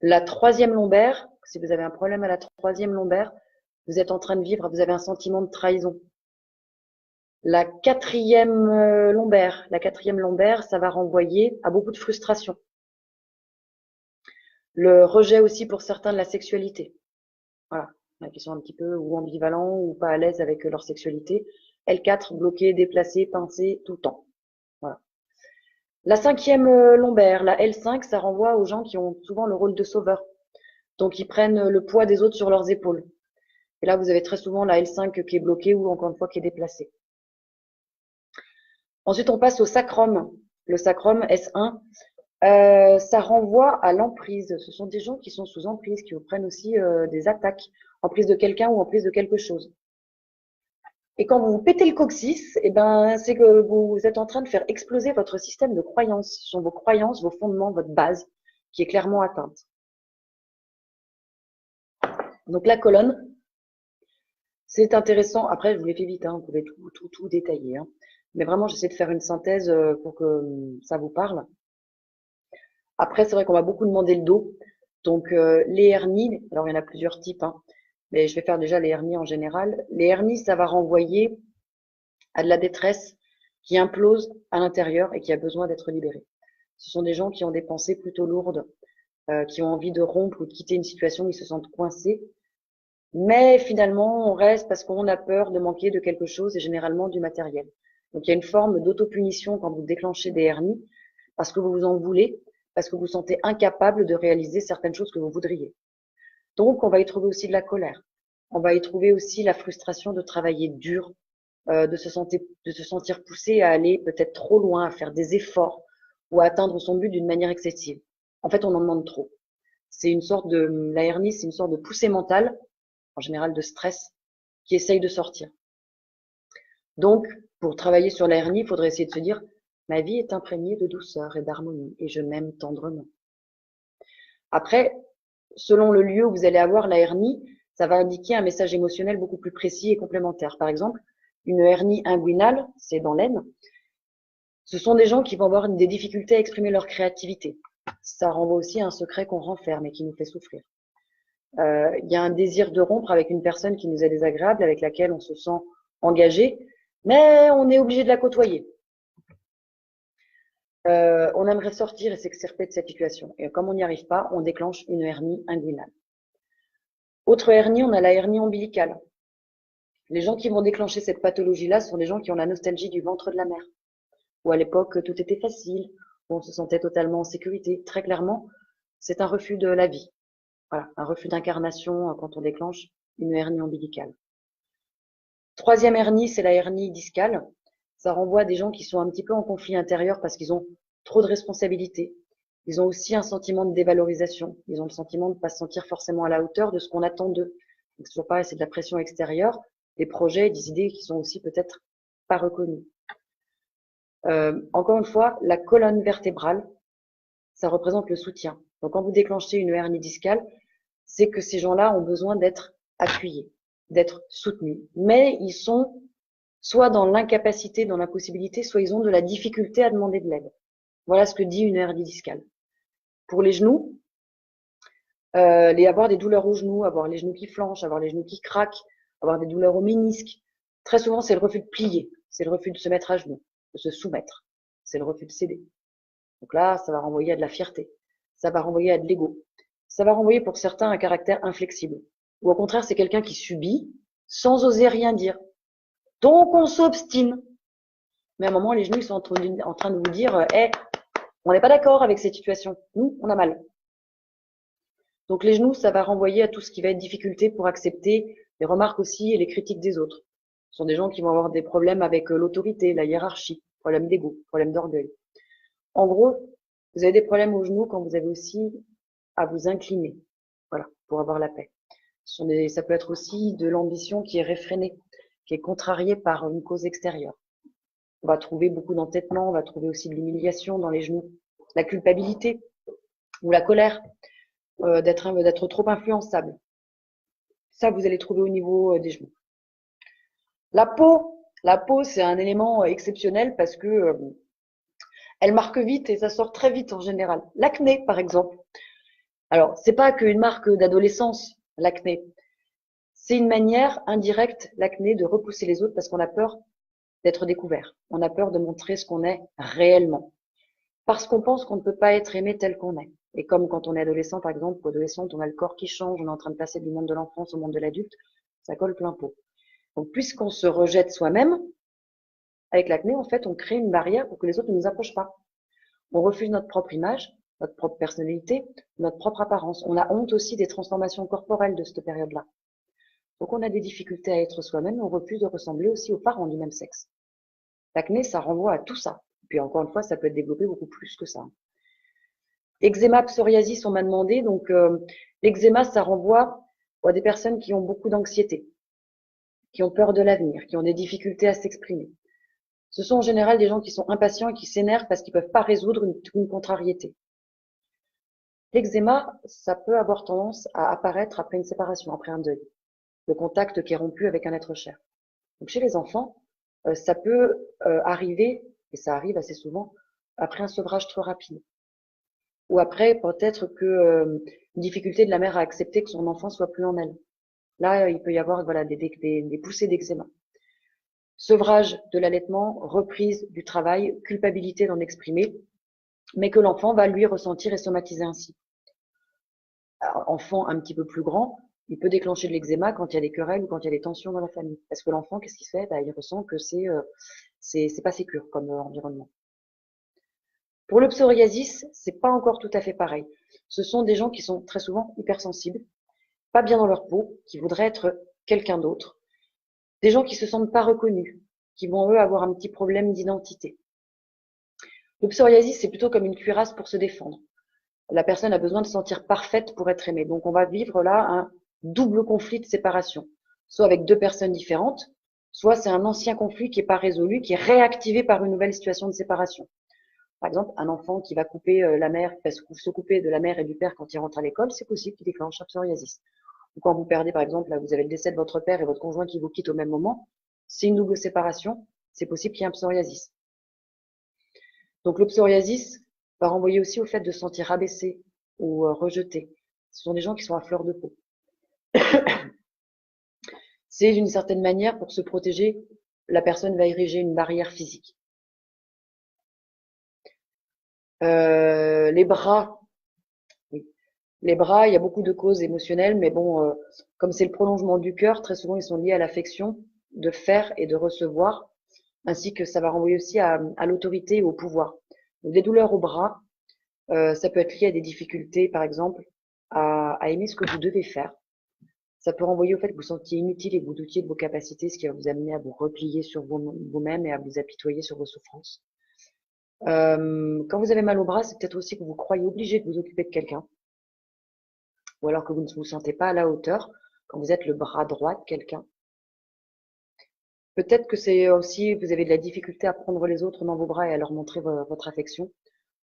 La troisième lombaire, si vous avez un problème à la troisième lombaire, vous êtes en train de vivre, vous avez un sentiment de trahison. La quatrième lombaire, ça va renvoyer à beaucoup de frustration. Le rejet aussi pour certains de la sexualité. Voilà, qui sont un petit peu ou ambivalents ou pas à l'aise avec leur sexualité. L4, bloqué, déplacé, pincé, tout le temps. Voilà. La cinquième lombaire, la L5, ça renvoie aux gens qui ont souvent le rôle de sauveur. Donc, ils prennent le poids des autres sur leurs épaules. Et là, vous avez très souvent la L5 qui est bloquée ou encore une fois qui est déplacée. Ensuite, on passe au sacrum. Le sacrum, S1, ça renvoie à l'emprise. Ce sont des gens qui sont sous emprise, qui vous prennent aussi des attaques, emprise de quelqu'un ou emprise de quelque chose. Et quand vous vous pétez le coccyx, eh ben, c'est que vous êtes en train de faire exploser votre système de croyances. Ce sont vos croyances, vos fondements, votre base qui est clairement atteinte. Donc la colonne, c'est intéressant. Après, je vous l'ai fait vite, hein, vous pouvez tout détailler. Hein. Mais vraiment, j'essaie de faire une synthèse pour que ça vous parle. Après, c'est vrai qu'on va beaucoup demander le dos. Donc les hernies, alors il y en a plusieurs types, hein, mais je vais faire déjà les hernies en général. Les hernies, ça va renvoyer à de la détresse qui implose à l'intérieur et qui a besoin d'être libérée. Ce sont des gens qui ont des pensées plutôt lourdes, qui ont envie de rompre ou de quitter une situation où ils se sentent coincés. Mais finalement, on reste parce qu'on a peur de manquer de quelque chose et généralement du matériel. Donc il y a une forme d'autopunition quand vous déclenchez des hernies parce que vous vous en voulez, parce que vous vous sentez incapable de réaliser certaines choses que vous voudriez. Donc on va y trouver aussi de la colère. On va y trouver aussi la frustration de travailler dur, de se sentir poussé à aller peut-être trop loin, à faire des efforts ou à atteindre son but d'une manière excessive. En fait, on en demande trop. C'est une sorte de, la hernie, c'est une sorte de poussée mentale, en général de stress, qui essaye de sortir. Donc, pour travailler sur la hernie, il faudrait essayer de se dire, ma vie est imprégnée de douceur et d'harmonie et je m'aime tendrement. Après, selon le lieu où vous allez avoir la hernie, ça va indiquer un message émotionnel beaucoup plus précis et complémentaire. Par exemple, une hernie inguinale, c'est dans l'aine. Ce sont des gens qui vont avoir des difficultés à exprimer leur créativité. Ça renvoie aussi à un secret qu'on renferme et qui nous fait souffrir. Il y a un désir de rompre avec une personne qui nous est désagréable, avec laquelle on se sent engagé, mais on est obligé de la côtoyer. On aimerait sortir et s'extirper de cette situation. Et comme on n'y arrive pas, on déclenche une hernie inguinale. Autre hernie, on a la hernie ombilicale. Les gens qui vont déclencher cette pathologie-là sont des gens qui ont la nostalgie du ventre de la mère, où à l'époque tout était facile, où on se sentait totalement en sécurité. Très clairement, c'est un refus de la vie. Voilà, un refus d'incarnation quand on déclenche une hernie ombilicale. Troisième hernie, c'est la hernie discale. Ça renvoie à des gens qui sont un petit peu en conflit intérieur parce qu'ils ont trop de responsabilités. Ils ont aussi un sentiment de dévalorisation. Ils ont le sentiment de ne pas se sentir forcément à la hauteur de ce qu'on attend d'eux. Donc, c'est toujours pareil, c'est de la pression extérieure, des projets, des idées qui sont aussi peut-être pas reconnues. Encore une fois, la colonne vertébrale, ça représente le soutien. Donc, quand vous déclenchez une hernie discale, c'est que ces gens-là ont besoin d'être appuyés, d'être soutenus. Mais ils sont soit dans l'incapacité, dans l'impossibilité, soit ils ont de la difficulté à demander de l'aide. Voilà ce que dit une hernie discale. Pour les genoux, avoir des douleurs aux genoux, avoir les genoux qui flanchent, avoir les genoux qui craquent, avoir des douleurs au ménisque, très souvent c'est le refus de plier, c'est le refus de se mettre à genoux, de se soumettre, c'est le refus de céder. Donc là, ça va renvoyer à de la fierté, ça va renvoyer à de l'ego, ça va renvoyer pour certains un caractère inflexible. Ou au contraire, c'est quelqu'un qui subit sans oser rien dire. Donc on s'obstine. Mais à un moment, les genoux ils sont en train de vous dire hey, on n'est pas d'accord avec cette situation. Nous, on a mal. Donc les genoux, ça va renvoyer à tout ce qui va être difficulté pour accepter les remarques aussi et les critiques des autres. Ce sont des gens qui vont avoir des problèmes avec l'autorité, la hiérarchie, problèmes d'ego, problèmes d'orgueil. En gros, vous avez des problèmes aux genoux quand vous avez aussi à vous incliner, voilà, pour avoir la paix. Ça peut être aussi de l'ambition qui est réfrénée, qui est contrariée par une cause extérieure. On va trouver beaucoup d'entêtement, on va trouver aussi de l'humiliation dans les genoux, la culpabilité ou la colère, d'être trop influençable. Ça, vous allez trouver au niveau des genoux. La peau, c'est un élément exceptionnel parce que Elle marque vite et ça sort très vite en général. L'acné, par exemple. Alors, c'est pas qu'une marque d'adolescence, l'acné. C'est une manière indirecte, l'acné, de repousser les autres parce qu'on a peur d'être découvert. On a peur de montrer ce qu'on est réellement. Parce qu'on pense qu'on ne peut pas être aimé tel qu'on est. Et comme quand on est adolescent, par exemple, ou adolescente, on a le corps qui change, on est en train de passer du monde de l'enfance au monde de l'adulte, ça colle plein pot. Donc, puisqu'on se rejette soi-même, avec l'acné, en fait, on crée une barrière pour que les autres ne nous approchent pas. On refuse notre propre image, notre propre personnalité, notre propre apparence. On a honte aussi des transformations corporelles de cette période-là. Donc, on a des difficultés à être soi-même, on refuse de ressembler aussi aux parents du même sexe. L'acné, ça renvoie à tout ça. Puis encore une fois, ça peut être développé beaucoup plus que ça. Eczéma, psoriasis, on m'a demandé. Donc, l'eczéma, ça renvoie à des personnes qui ont beaucoup d'anxiété, qui ont peur de l'avenir, qui ont des difficultés à s'exprimer. Ce sont en général des gens qui sont impatients et qui s'énervent parce qu'ils ne peuvent pas résoudre une contrariété. L'eczéma, ça peut avoir tendance à apparaître après une séparation, après un deuil, le contact qui est rompu avec un être cher. Donc chez les enfants, ça peut arriver, et ça arrive assez souvent, après un sevrage trop rapide. Ou après, peut-être que une difficulté de la mère à accepter que son enfant soit plus en elle. Là, il peut y avoir voilà, des poussées d'eczéma. Sevrage de l'allaitement, reprise du travail, culpabilité d'en exprimer, mais que l'enfant va lui ressentir et somatiser ainsi. Alors, enfant un petit peu plus grand, il peut déclencher de l'eczéma quand il y a des querelles ou quand il y a des tensions dans la famille. Parce que l'enfant, qu'est-ce qu'il fait? Il ressent que c'est pas sécure comme environnement. Pour le psoriasis, c'est pas encore tout à fait pareil. Ce sont des gens qui sont très souvent hypersensibles, pas bien dans leur peau, qui voudraient être quelqu'un d'autre, des gens qui se sentent pas reconnus, qui vont eux avoir un petit problème d'identité. Le psoriasis, c'est plutôt comme une cuirasse pour se défendre. La personne a besoin de se sentir parfaite pour être aimée. Donc on va vivre là un double conflit de séparation, soit avec deux personnes différentes, soit c'est un ancien conflit qui n'est pas résolu, qui est réactivé par une nouvelle situation de séparation. Par exemple, un enfant qui va couper la mère, qui va se couper de la mère et du père quand il rentre à l'école, c'est possible qu'il déclenche un psoriasis. Ou quand vous perdez, par exemple, là, vous avez le décès de votre père et votre conjoint qui vous quitte au même moment, c'est une double séparation, c'est possible qu'il y ait un psoriasis. Donc le psoriasis va renvoyer aussi au fait de se sentir rabaissé ou rejeté. Ce sont des gens qui sont à fleur de peau. C'est d'une certaine manière, pour se protéger, la personne va ériger une barrière physique. Les bras, oui. Les bras, il y a beaucoup de causes émotionnelles, mais bon, comme c'est le prolongement du cœur, très souvent ils sont liés à l'affection de faire et de recevoir, ainsi que ça va renvoyer aussi à l'autorité et au pouvoir. Donc, des douleurs au bras, ça peut être lié à des difficultés, par exemple, à aimer ce que vous devez faire. Ça peut renvoyer au fait que vous vous sentiez inutile et que vous doutiez de vos capacités, ce qui va vous amener à vous replier sur vous-même et à vous apitoyer sur vos souffrances. Quand vous avez mal au bras, c'est peut-être aussi que vous croyez obligé de vous occuper de quelqu'un, ou alors que vous ne vous sentez pas à la hauteur quand vous êtes le bras droit de quelqu'un. Peut-être que c'est aussi, vous avez de la difficulté à prendre les autres dans vos bras et à leur montrer votre affection,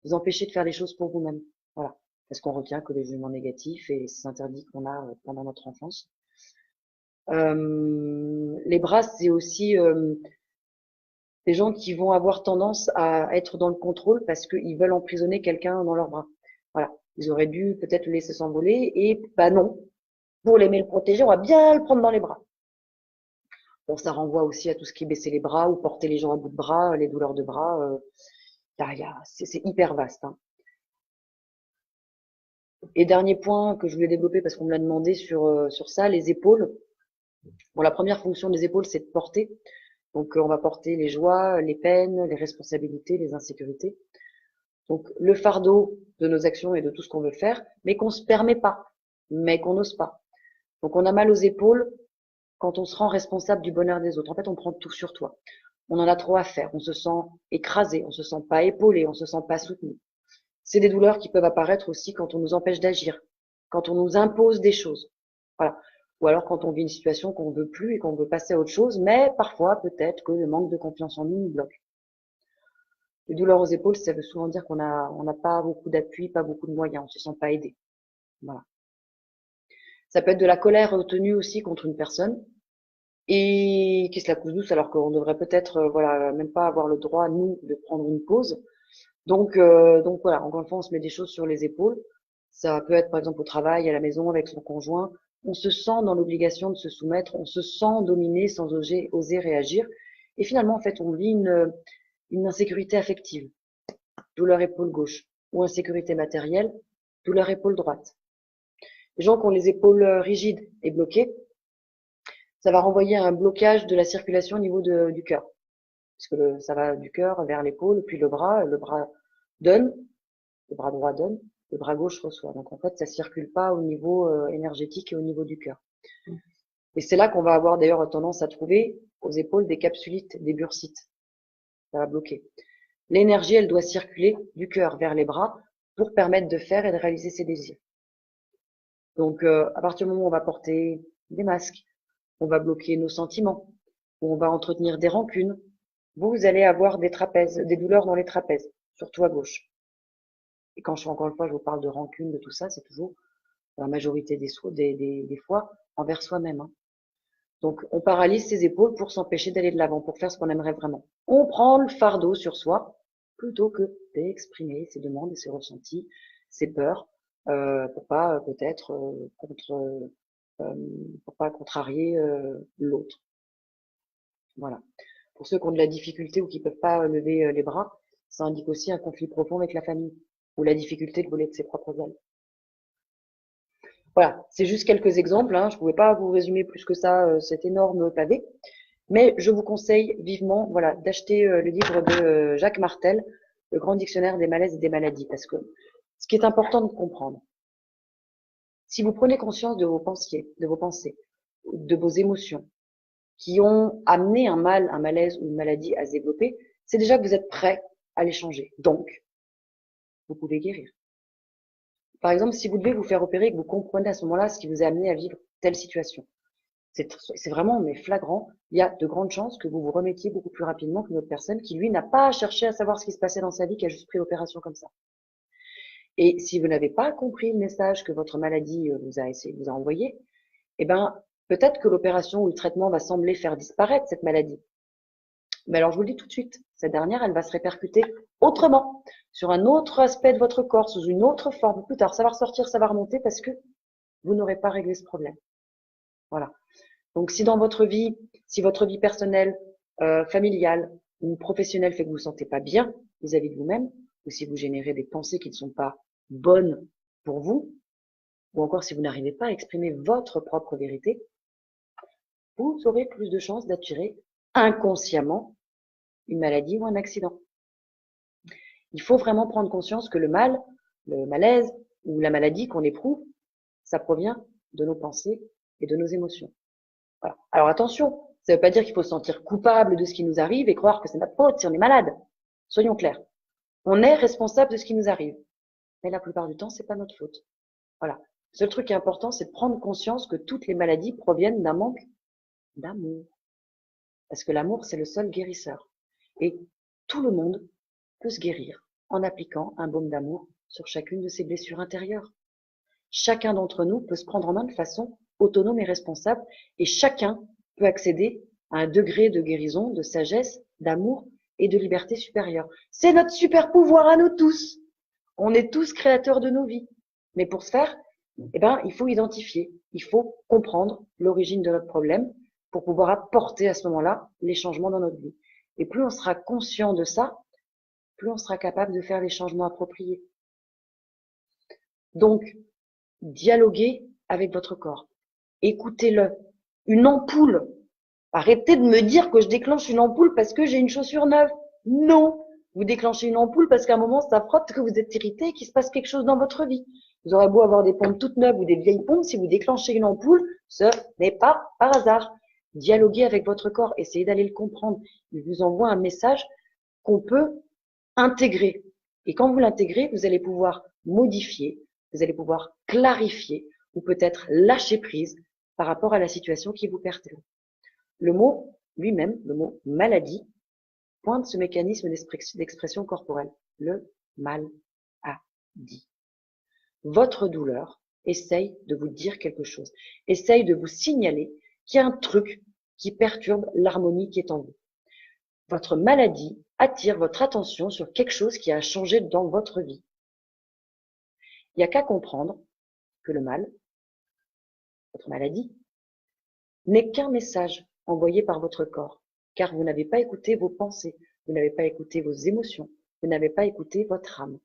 vous empêcher de faire les choses pour vous-même. Voilà. Parce qu'on retient que les jugements négatifs et ces interdits qu'on a pendant notre enfance. Les bras, c'est aussi des gens qui vont avoir tendance à être dans le contrôle parce qu'ils veulent emprisonner quelqu'un dans leurs bras. Voilà. Ils auraient dû peut-être le laisser s'envoler et bah non. Pour l'aimer, le protéger, on va bien le prendre dans les bras. Bon, ça renvoie aussi à tout ce qui est baisser les bras ou porter les gens à bout de bras, les douleurs de bras. C'est hyper vaste. Hein. Et dernier point que je voulais développer parce qu'on me l'a demandé sur ça, les épaules. Bon, la première fonction des épaules, c'est de porter. Donc, on va porter les joies, les peines, les responsabilités, les insécurités. Donc, le fardeau de nos actions et de tout ce qu'on veut faire, mais qu'on se permet pas, mais qu'on n'ose pas. Donc, on a mal aux épaules quand on se rend responsable du bonheur des autres. En fait, on prend tout sur toi. On en a trop à faire. On se sent écrasé, on se sent pas épaulé, on se sent pas soutenu. C'est des douleurs qui peuvent apparaître aussi quand on nous empêche d'agir, quand on nous impose des choses. Voilà. Ou alors quand on vit une situation qu'on veut plus et qu'on veut passer à autre chose, mais parfois peut-être que le manque de confiance en nous nous bloque. Les douleurs aux épaules, ça veut souvent dire qu'on n'a pas beaucoup d'appui, pas beaucoup de moyens, on se sent pas aidé. Voilà. Ça peut être de la colère retenue aussi contre une personne et qui se la coule douce alors qu'on devrait peut-être, voilà, même pas avoir le droit, nous, de prendre une pause, Donc voilà, encore une fois, on se met des choses sur les épaules. Ça peut être par exemple au travail, à la maison, avec son conjoint. On se sent dans l'obligation de se soumettre, on se sent dominé sans oser réagir. Et finalement, en fait, on vit une insécurité affective, douleur épaule gauche, ou insécurité matérielle, douleur épaule droite. Les gens qui ont les épaules rigides et bloquées, ça va renvoyer à un blocage de la circulation au niveau du cœur. Puisque ça va du cœur vers l'épaule, puis le bras donne, le bras droit donne, le bras gauche reçoit. Donc en fait, ça circule pas au niveau énergétique et au niveau du cœur. Et c'est là qu'on va avoir d'ailleurs tendance à trouver aux épaules des capsulites, des bursites. Ça va bloquer. L'énergie, elle doit circuler du cœur vers les bras pour permettre de faire et de réaliser ses désirs. Donc à partir du moment où on va porter des masques, on va bloquer nos sentiments, où on va entretenir des rancunes, vous allez avoir des trapèzes, des douleurs dans les trapèzes, surtout à gauche. Et quand encore une fois, je vous parle de rancune, de tout ça, c'est toujours la majorité des fois envers soi-même. Hein. Donc, on paralyse ses épaules pour s'empêcher d'aller de l'avant, pour faire ce qu'on aimerait vraiment. On prend le fardeau sur soi plutôt que d'exprimer ses demandes et ses ressentis, ses peurs, pour pas peut-être pour pas contrarier l'autre. Voilà. Pour ceux qui ont de la difficulté ou qui peuvent pas lever les bras, ça indique aussi un conflit profond avec la famille ou la difficulté de voler de ses propres ailes. Voilà, c'est juste quelques exemples. Hein. Je ne pouvais pas vous résumer plus que ça cet énorme pavé, mais je vous conseille vivement, voilà, d'acheter le livre de Jacques Martel, Le Grand Dictionnaire des malaises et des maladies, parce que ce qui est important de comprendre, si vous prenez conscience de vos pensées, de vos émotions, qui ont amené un malaise ou une maladie à se développer, c'est déjà que vous êtes prêt à les changer. Donc, vous pouvez guérir. Par exemple, si vous devez vous faire opérer et que vous comprenez à ce moment-là ce qui vous a amené à vivre telle situation, c'est vraiment mais flagrant, il y a de grandes chances que vous vous remettiez beaucoup plus rapidement qu'une autre personne qui, lui, n'a pas cherché à savoir ce qui se passait dans sa vie, qui a juste pris l'opération comme ça. Et si vous n'avez pas compris le message que votre maladie vous a envoyé, eh ben, peut-être que l'opération ou le traitement va sembler faire disparaître cette maladie. Mais alors, je vous le dis tout de suite, cette dernière, elle va se répercuter autrement, sur un autre aspect de votre corps, sous une autre forme. Plus tard, ça va ressortir, ça va remonter parce que vous n'aurez pas réglé ce problème. Voilà. Donc, si dans votre vie, si votre vie personnelle, familiale ou professionnelle fait que vous vous sentez pas bien vis-à-vis de vous-même, ou si vous générez des pensées qui ne sont pas bonnes pour vous, ou encore si vous n'arrivez pas à exprimer votre propre vérité, vous aurez plus de chances d'attirer inconsciemment une maladie ou un accident. Il faut vraiment prendre conscience que le malaise ou la maladie qu'on éprouve, ça provient de nos pensées et de nos émotions. Voilà. Alors attention, ça ne veut pas dire qu'il faut se sentir coupable de ce qui nous arrive et croire que c'est notre faute si on est malade. Soyons clairs. On est responsable de ce qui nous arrive. Mais la plupart du temps, c'est pas notre faute. Voilà. Le seul truc qui est important, c'est de prendre conscience que toutes les maladies proviennent d'un manque d'amour. Parce que l'amour, c'est le seul guérisseur. Et tout le monde peut se guérir en appliquant un baume d'amour sur chacune de ses blessures intérieures. Chacun d'entre nous peut se prendre en main de façon autonome et responsable et chacun peut accéder à un degré de guérison, de sagesse, d'amour et de liberté supérieure. C'est notre super pouvoir à nous tous. On est tous créateurs de nos vies. Mais pour ce faire, il faut identifier, il faut comprendre l'origine de notre problème pour pouvoir apporter à ce moment-là les changements dans notre vie. Et plus on sera conscient de ça, plus on sera capable de faire les changements appropriés. Donc, dialoguez avec votre corps. Écoutez-le. Une ampoule. Arrêtez de me dire que je déclenche une ampoule parce que j'ai une chaussure neuve. Non. Vous déclenchez une ampoule parce qu'à un moment, ça frotte, que vous êtes irrité et qu'il se passe quelque chose dans votre vie. Vous aurez beau avoir des pompes toutes neuves ou des vieilles pompes, si vous déclenchez une ampoule, ce n'est pas par hasard. Dialoguez avec votre corps. Essayez d'aller le comprendre. Il vous envoie un message qu'on peut intégrer. Et quand vous l'intégrez, vous allez pouvoir modifier, vous allez pouvoir clarifier ou peut-être lâcher prise par rapport à la situation qui vous perturbe. Le mot lui-même, le mot maladie, pointe ce mécanisme d'expression corporelle. Le mal a dit. Votre douleur essaye de vous dire quelque chose, essaye de vous signaler qu'il y a un truc qui perturbe l'harmonie qui est en vous. Votre maladie attire votre attention sur quelque chose qui a changé dans votre vie. Il n'y a qu'à comprendre que le mal, votre maladie, n'est qu'un message envoyé par votre corps, car vous n'avez pas écouté vos pensées, vous n'avez pas écouté vos émotions, vous n'avez pas écouté votre âme.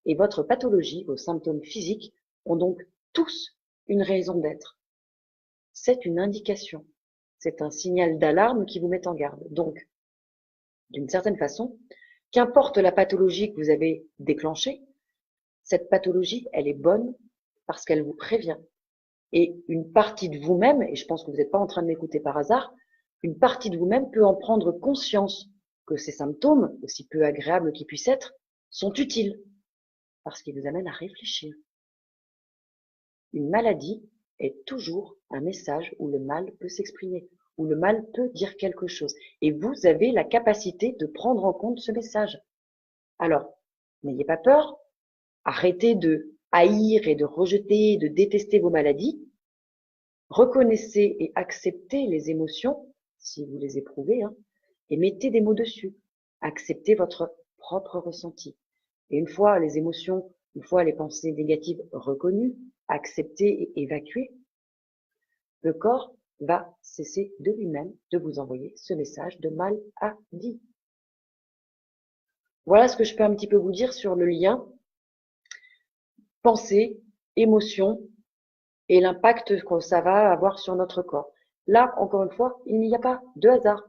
Et votre pathologie, vos symptômes physiques, ont donc tous une raison d'être. C'est une indication, c'est un signal d'alarme qui vous met en garde. Donc, d'une certaine façon, qu'importe la pathologie que vous avez déclenchée, cette pathologie, elle est bonne parce qu'elle vous prévient. Et une partie de vous-même, et je pense que vous n'êtes pas en train de m'écouter par hasard, une partie de vous-même peut en prendre conscience que ces symptômes, aussi peu agréables qu'ils puissent être, sont utiles parce qu'ils vous amènent à réfléchir. Une maladie est toujours un message où le mal peut s'exprimer, où le mal peut dire quelque chose. Et vous avez la capacité de prendre en compte ce message. Alors, n'ayez pas peur, arrêtez de haïr et de rejeter, de détester vos maladies. Reconnaissez et acceptez les émotions, si vous les éprouvez, et mettez des mots dessus. Acceptez votre propre ressenti. Et une fois les émotions, une fois les pensées négatives reconnues, acceptées et évacuées, le corps va cesser de lui-même de vous envoyer ce message de maladie. Voilà ce que je peux un petit peu vous dire sur le lien pensée, émotion et l'impact que ça va avoir sur notre corps. Là, encore une fois, il n'y a pas de hasard.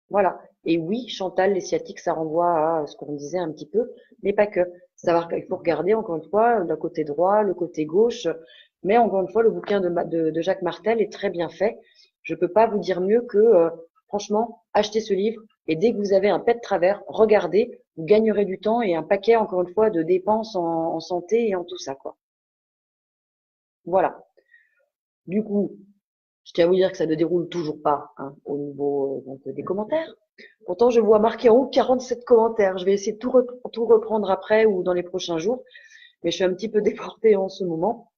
Voilà. Et oui, Chantal, les sciatiques, ça renvoie à ce qu'on disait un petit peu, mais pas que. Savoir qu'il faut regarder, encore une fois, le côté droit, le côté gauche. Mais encore une fois, le bouquin de Jacques Martel est très bien fait. Je peux pas vous dire mieux que, franchement, achetez ce livre et dès que vous avez un pet de travers, regardez, vous gagnerez du temps et un paquet, encore une fois, de dépenses en santé et en tout ça, quoi. Voilà. Du coup, je tiens à vous dire que ça ne déroule toujours pas au niveau donc, des commentaires. Pourtant, je vois marqué en haut 47 commentaires. Je vais essayer de tout reprendre après ou dans les prochains jours. Mais je suis un petit peu débordée en ce moment.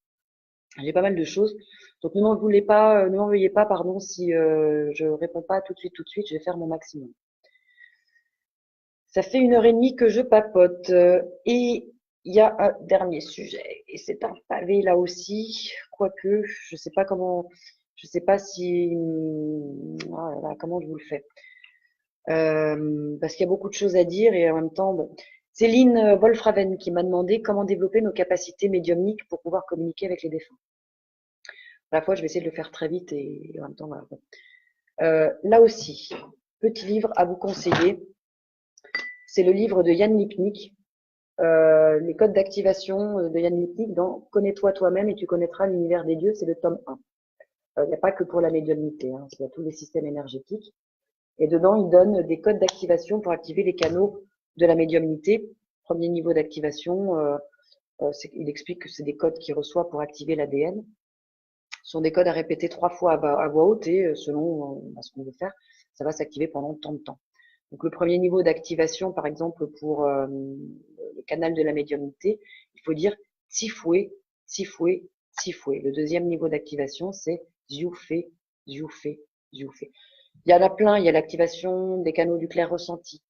J'ai pas mal de choses. Donc ne m'en voulez pas, ne m'en veuillez pas, pardon, si je réponds pas tout de suite. Je vais faire mon maximum. Ça fait 1 heure et demie que je papote. Et il y a un dernier sujet. Et c'est un pavé là aussi. Quoique, je sais pas comment, je sais pas si, ah là là, comment je vous le fais. Parce qu'il y a beaucoup de choses à dire et en même temps, bon. Céline Wolfraven qui m'a demandé comment développer nos capacités médiumniques pour pouvoir communiquer avec les défunts. À la fois, je vais essayer de le faire très vite et en même temps, voilà. Bon. Là aussi, petit livre à vous conseiller. C'est le livre de Yann Lipnik, les codes d'activation de Yann Lipnik dans Connais-toi toi-même et tu connaîtras l'univers des dieux, c'est le tome 1. Il n'y a pas que pour la médiumnité, c'est à tous les systèmes énergétiques. Et dedans, il donne des codes d'activation pour activer les canaux de la médiumnité. Premier niveau d'activation, il explique que c'est des codes qu'il reçoit pour activer l'ADN. Ce sont des codes à répéter 3 fois à voix haute et selon ce qu'on veut faire, ça va s'activer pendant tant de temps. Donc le premier niveau d'activation, par exemple, pour le canal de la médiumnité, il faut dire Tsifoué, Tsifoué, Tsifoué. Le deuxième niveau d'activation, c'est Zioufé, Zioufé, Zioufé. Il y en a plein, il y a l'activation des canaux du clair ressenti,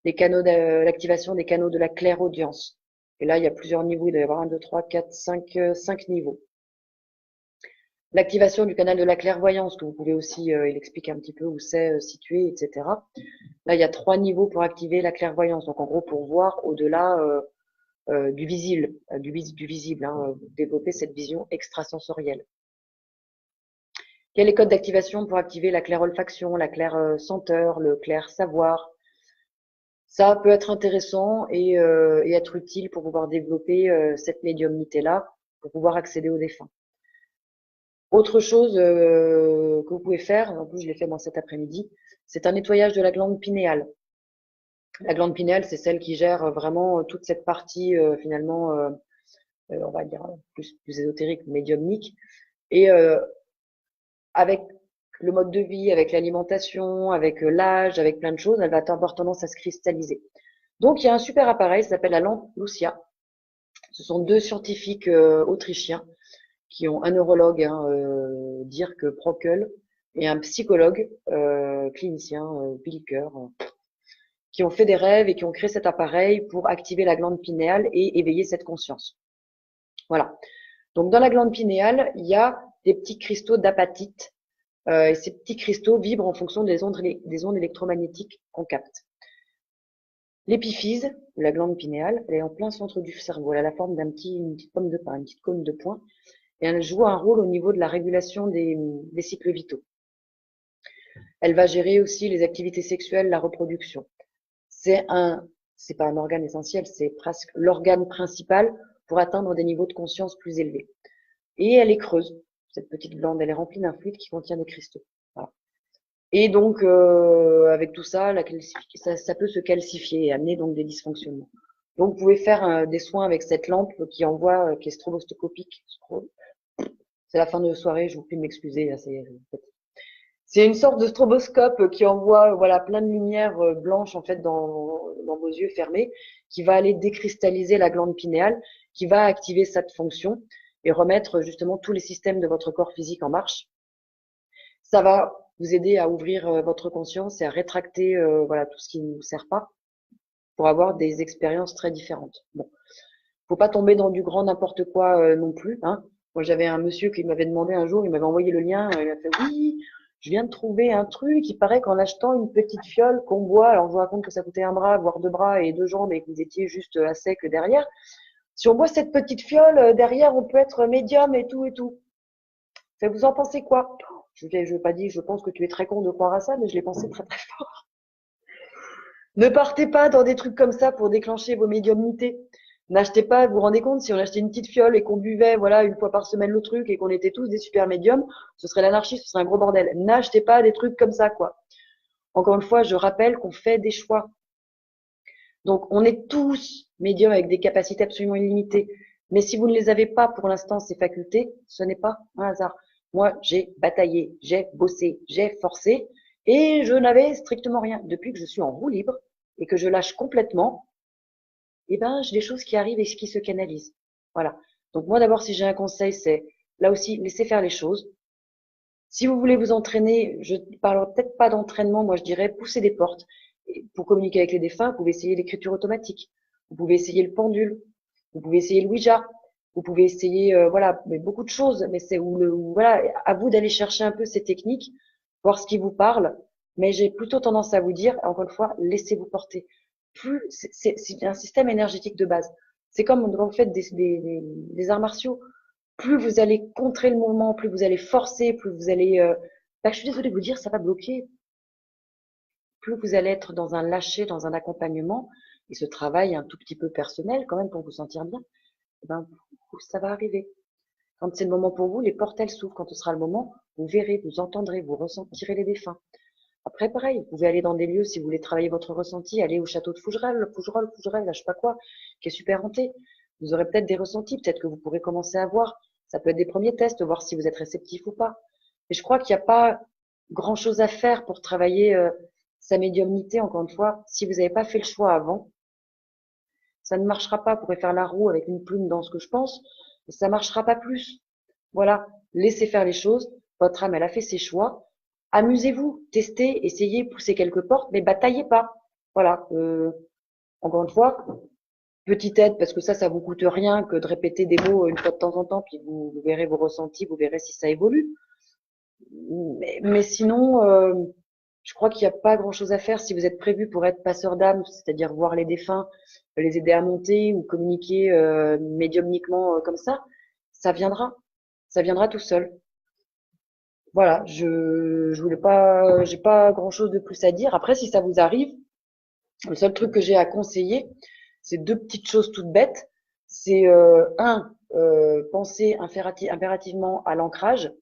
l'activation des canaux de la clairaudience. Et là, il y a plusieurs niveaux, il doit y avoir 1, 2, 3, 4, 5 niveaux. L'activation du canal de la clairvoyance, que vous pouvez aussi, il explique un petit peu où c'est situé, etc. Là, il y a 3 niveaux pour activer la clairvoyance. Donc, en gros, pour voir au-delà du visible, développer cette vision extrasensorielle. Il y a les codes d'activation pour activer la clair-olfaction, la clair-senteur, le clair-savoir. Ça peut être intéressant et être utile pour pouvoir développer cette médiumnité-là, pour pouvoir accéder aux défunts. Autre chose que vous pouvez faire, en plus je l'ai fait moi cet après-midi, c'est un nettoyage de la glande pinéale. La glande pinéale, c'est celle qui gère vraiment toute cette partie finalement, on va dire plus ésotérique, médiumnique. Et avec le mode de vie, avec l'alimentation, avec l'âge, avec plein de choses, elle va avoir tendance à se cristalliser. Donc il y a un super appareil, ça s'appelle la lampe Lucia. Ce sont 2 scientifiques autrichiens qui ont un neurologue, Dirk Prockel, et un psychologue clinicien, Bilker, qui ont fait des rêves et qui ont créé cet appareil pour activer la glande pinéale et éveiller cette conscience. Voilà. Donc dans la glande pinéale, il y a des petits cristaux d'apatite. Et ces petits cristaux vibrent en fonction des ondes électromagnétiques qu'on capte. L'épiphyse, ou la glande pinéale, elle est en plein centre du cerveau. Elle a la forme une petite pomme de pin, une petite cône de poing. Et elle joue un rôle au niveau de la régulation des cycles vitaux. Elle va gérer aussi les activités sexuelles, la reproduction. C'est pas un organe essentiel, c'est presque l'organe principal pour atteindre des niveaux de conscience plus élevés. Et elle est creuse. Cette petite glande, elle est remplie d'un fluide qui contient des cristaux. Voilà. Et donc, avec tout ça, ça peut se calcifier et amener donc des dysfonctionnements. Donc, vous pouvez faire des soins avec cette lampe qui envoie, qui est stroboscopique. C'est la fin de soirée, je vous prie de m'excuser. C'est une sorte de stroboscope qui envoie voilà plein de lumière blanche en fait dans vos yeux fermés, qui va aller décristalliser la glande pinéale, qui va activer cette fonction et remettre justement tous les systèmes de votre corps physique en marche. Ça va vous aider à ouvrir votre conscience et à rétracter voilà tout ce qui ne vous sert pas pour avoir des expériences très différentes. Bon, faut pas tomber dans du grand n'importe quoi non plus. Hein. Moi, j'avais un monsieur qui m'avait demandé un jour, il m'avait envoyé le lien, il m'a fait oui, je viens de trouver un truc. Il paraît qu'en achetant une petite fiole qu'on boit, alors je vous raconte que ça coûtait un bras, voire deux bras et deux jambes et que vous étiez juste à sec derrière. Si on boit cette petite fiole, derrière, on peut être médium et tout et tout. Fait, vous en pensez quoi? Je veux pas dire, je pense que tu es très con de croire à ça, mais je l'ai pensé très très fort. Ne partez pas dans des trucs comme ça pour déclencher vos médiumnités. N'achetez pas, vous vous rendez compte, si on achetait une petite fiole et qu'on buvait, voilà, une fois par semaine le truc et qu'on était tous des super médiums, ce serait l'anarchie, ce serait un gros bordel. N'achetez pas des trucs comme ça, quoi. Encore une fois, je rappelle qu'on fait des choix. Donc, on est tous médiums avec des capacités absolument illimitées. Mais si vous ne les avez pas pour l'instant, ces facultés, ce n'est pas un hasard. Moi, j'ai bataillé, j'ai bossé, j'ai forcé et je n'avais strictement rien. Depuis que je suis en roue libre et que je lâche complètement, eh ben, j'ai des choses qui arrivent et qui se canalisent. Voilà. Donc, moi, d'abord, si j'ai un conseil, c'est là aussi, laissez faire les choses. Si vous voulez vous entraîner, je parle peut-être pas d'entraînement, moi je dirais pousser des portes. Et pour communiquer avec les défunts, vous pouvez essayer l'écriture automatique, vous pouvez essayer le pendule, vous pouvez essayer le Ouija, vous pouvez essayer voilà, mais beaucoup de choses. Mais c'est voilà, à vous d'aller chercher un peu ces techniques, voir ce qui vous parle. Mais j'ai plutôt tendance à vous dire, encore une fois, laissez-vous porter. Plus c'est un système énergétique de base. C'est comme quand vous faites des arts martiaux plus vous allez contrer le mouvement, plus vous allez forcer, plus vous allez, je suis désolée de vous dire, ça va bloquer. Plus vous allez être dans un lâcher, dans un accompagnement, et ce travail un tout petit peu personnel quand même pour vous sentir bien, eh ben, ça va arriver. Quand c'est le moment pour vous, les portes elles s'ouvrent. Quand ce sera le moment, vous verrez, vous entendrez, vous ressentirez les défunts. Après, pareil, vous pouvez aller dans des lieux, si vous voulez travailler votre ressenti, aller au château de Fougerolles, là, je sais pas quoi, qui est super hanté. Vous aurez peut-être des ressentis, peut-être que vous pourrez commencer à voir. Ça peut être des premiers tests, voir si vous êtes réceptif ou pas. Et je crois qu'il n'y a pas grand-chose à faire pour travailler sa médiumnité, encore une fois. Si vous n'avez pas fait le choix avant, ça ne marchera pas. Vous pourrez faire la roue avec une plume dans ce que je pense, mais ça marchera pas plus. Voilà, laissez faire les choses. Votre âme, elle a fait ses choix. Amusez-vous, testez, essayez, poussez quelques portes, mais bataillez pas. Voilà. Encore une fois, petite aide, parce que ça vous coûte rien que de répéter des mots une fois de temps en temps, puis vous verrez vos ressentis, vous verrez si ça évolue. Mais sinon, je crois qu'il n'y a pas grand-chose à faire si vous êtes prévu pour être passeur d'âme, c'est-à-dire voir les défunts, les aider à monter ou communiquer médiumniquement comme ça viendra tout seul. Voilà, je voulais pas, j'ai pas grand-chose de plus à dire. Après, si ça vous arrive, le seul truc que j'ai à conseiller, c'est deux petites choses toutes bêtes. C'est penser impérativement à l'ancrage.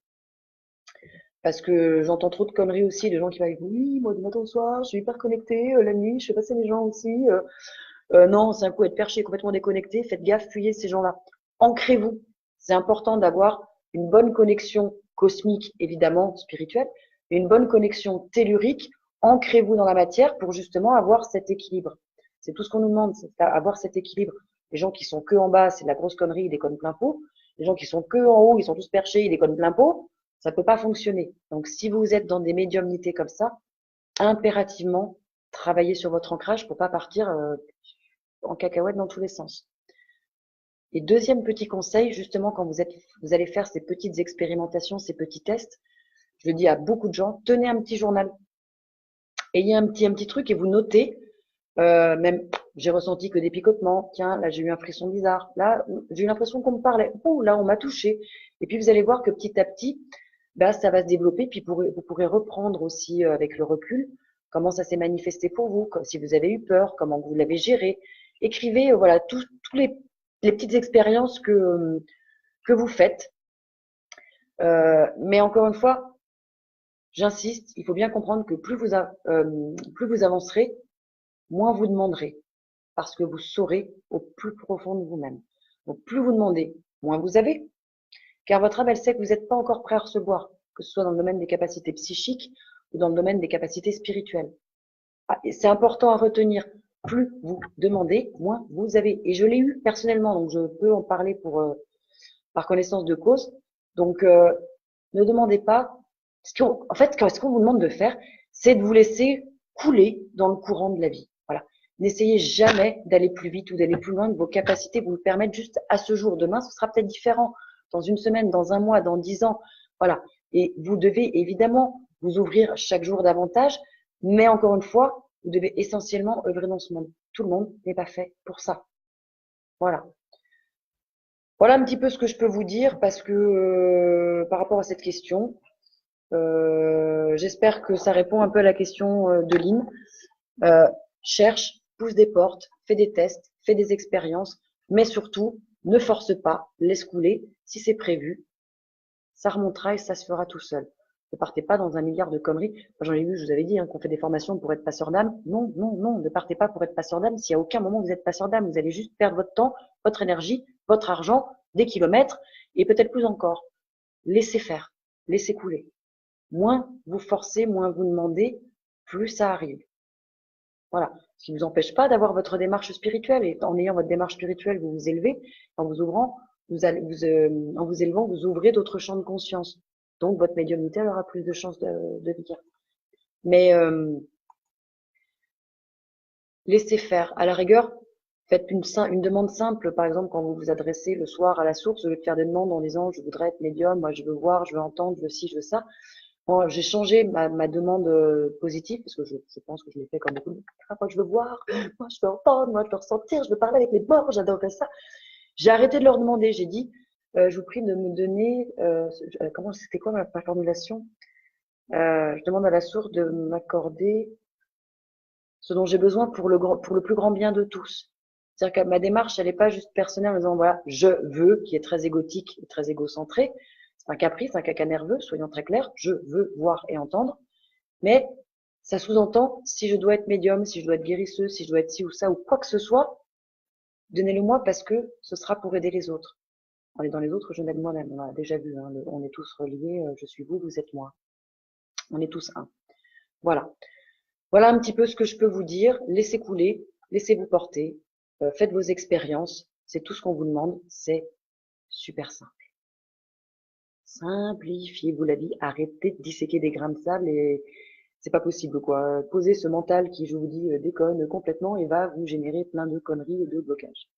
Parce que j'entends trop de conneries aussi, de gens qui m'ont oui, moi du matin au soir, je suis hyper connectée, la nuit, je fais passer les gens aussi. Non, c'est un coup être perché, complètement déconnecté. Faites gaffe, fuyez ces gens-là. Ancrez-vous. C'est important d'avoir une bonne connexion cosmique, évidemment, spirituelle, mais une bonne connexion tellurique. Ancrez-vous dans la matière pour justement avoir cet équilibre. C'est tout ce qu'on nous demande, c'est avoir cet équilibre. Les gens qui sont que en bas, c'est de la grosse connerie, ils déconnent plein pot. Les gens qui sont que en haut, ils sont tous perchés, ils déconnent plein pot. Ça peut pas fonctionner. Donc, si vous êtes dans des médiumnités comme ça, impérativement, travailler sur votre ancrage pour pas partir en cacahuète dans tous les sens. Et deuxième petit conseil, justement, quand vous allez faire ces petites expérimentations, ces petits tests, je le dis à beaucoup de gens, tenez un petit journal. Ayez un petit truc et vous notez, même, j'ai ressenti que des picotements, tiens, là j'ai eu un frisson bizarre, là j'ai eu l'impression qu'on me parlait, oh là on m'a touché. Et puis vous allez voir que petit à petit, bah, ça va se développer, puis vous pourrez reprendre aussi avec le recul comment ça s'est manifesté pour vous, comme si vous avez eu peur, comment vous l'avez géré. Écrivez voilà tous les petites expériences que vous faites. Mais encore une fois, j'insiste, il faut bien comprendre que plus vous avancerez, moins vous demanderez, parce que vous saurez au plus profond de vous-même. Donc plus vous demandez, moins vous avez, car votre âme, elle sait que vous n'êtes pas encore prêt à recevoir, que ce soit dans le domaine des capacités psychiques ou dans le domaine des capacités spirituelles. Ah, c'est important à retenir. Plus vous demandez, moins vous avez. Et je l'ai eu personnellement, donc je peux en parler par connaissance de cause. Donc, ne demandez pas. En fait, ce qu'on vous demande de faire, c'est de vous laisser couler dans le courant de la vie. Voilà. N'essayez jamais d'aller plus vite ou d'aller plus loin que vos capacités vous le permettent juste à ce jour. Demain, ce sera peut-être différent. Dans une semaine, dans un mois, dans 10 ans. Voilà. Et vous devez évidemment vous ouvrir chaque jour davantage. Mais encore une fois, vous devez essentiellement œuvrer dans ce monde. Tout le monde n'est pas fait pour ça. Voilà. Voilà un petit peu ce que je peux vous dire parce que par rapport à cette question, j'espère que ça répond un peu à la question de Lynn. Cherche, pousse des portes, fais des tests, fais des expériences, mais surtout, ne force pas, laisse couler. Si c'est prévu, ça remontera et ça se fera tout seul. Ne partez pas dans un milliard de conneries. J'en ai vu, je vous avais dit, qu'on fait des formations pour être passeur d'âme. Non, non, non, ne partez pas pour être passeur d'âme. Si à aucun moment vous êtes passeur d'âme, vous allez juste perdre votre temps, votre énergie, votre argent, des kilomètres et peut-être plus encore. Laissez faire, laissez couler. Moins vous forcez, moins vous demandez, plus ça arrive. Voilà. Ce qui ne vous empêche pas d'avoir votre démarche spirituelle. Et en ayant votre démarche spirituelle, vous vous élevez. En vous ouvrant, en vous élevant, vous ouvrez d'autres champs de conscience. Donc, votre médiumnité aura plus de chances de venir. Mais laissez faire. À la rigueur, faites une demande simple. Par exemple, quand vous vous adressez le soir à la source, au lieu de faire des demandes en disant « je voudrais être médium, moi je veux voir, je veux entendre, je veux ci, je veux ça ». Bon, j'ai changé ma demande positive parce que je pense que je l'ai fait comme beaucoup de moi je veux voir, moi je veux entendre, moi je veux ressentir, je veux parler avec les morts, j'adorerais ça. J'ai arrêté de leur demander, j'ai dit je vous prie de me donner comment c'était quoi ma formulation je demande à la source de m'accorder ce dont j'ai besoin pour le plus grand bien de tous. C'est-à-dire que ma démarche, elle n'est pas juste personnelle en disant voilà, je veux, qui est très égotique et très égocentré. C'est un caprice, un caca nerveux, soyons très clairs. Je veux voir et entendre. Mais ça sous-entend, si je dois être médium, si je dois être guérisseuse, si je dois être ci ou ça, ou quoi que ce soit, donnez-le-moi parce que ce sera pour aider les autres. En aidant les autres, je m'aide moi-même. On l'a déjà vu, hein, on est tous reliés, je suis vous, vous êtes moi. On est tous un. Voilà. Voilà un petit peu ce que je peux vous dire. Laissez couler, laissez-vous porter, faites vos expériences. C'est tout ce qu'on vous demande. C'est super simple. Simplifiez-vous la vie. Arrêtez de disséquer des grains de sable et c'est pas possible quoi. Posez ce mental qui, je vous dis, déconne complètement et va vous générer plein de conneries et de blocages.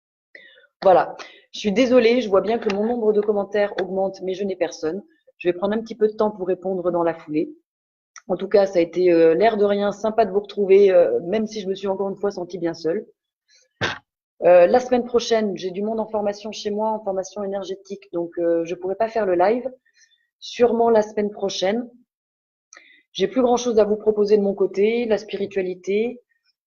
Voilà. Je suis désolée. Je vois bien que mon nombre de commentaires augmente, mais je n'ai personne. Je vais prendre un petit peu de temps pour répondre dans la foulée. En tout cas, ça a été l'air de rien sympa de vous retrouver, même si je me suis encore une fois sentie bien seule. La semaine prochaine, j'ai du monde en formation chez moi, en formation énergétique, donc je pourrai pas faire le live. Sûrement la semaine prochaine. J'ai plus grand chose à vous proposer de mon côté, la spiritualité,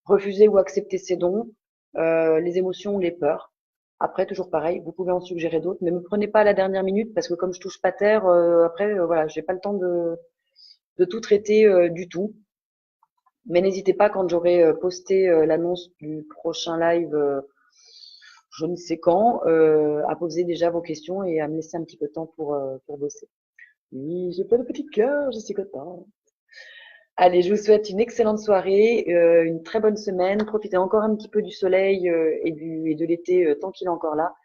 refuser ou accepter ses dons, les émotions ou les peurs. Après, toujours pareil, vous pouvez en suggérer d'autres, mais me prenez pas à la dernière minute parce que comme je touche pas terre, après, voilà, j'ai pas le temps de tout traiter du tout. Mais n'hésitez pas quand j'aurai posté l'annonce du prochain live, je ne sais quand, à poser déjà vos questions et à me laisser un petit peu de temps pour bosser. Oui, j'ai plein de petits cœurs, je suis contente. Allez, je vous souhaite une excellente soirée, une très bonne semaine. Profitez encore un petit peu du soleil et de l'été tant qu'il est encore là.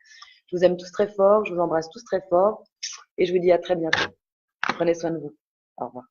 Je vous aime tous très fort, je vous embrasse tous très fort et je vous dis à très bientôt. Prenez soin de vous. Au revoir.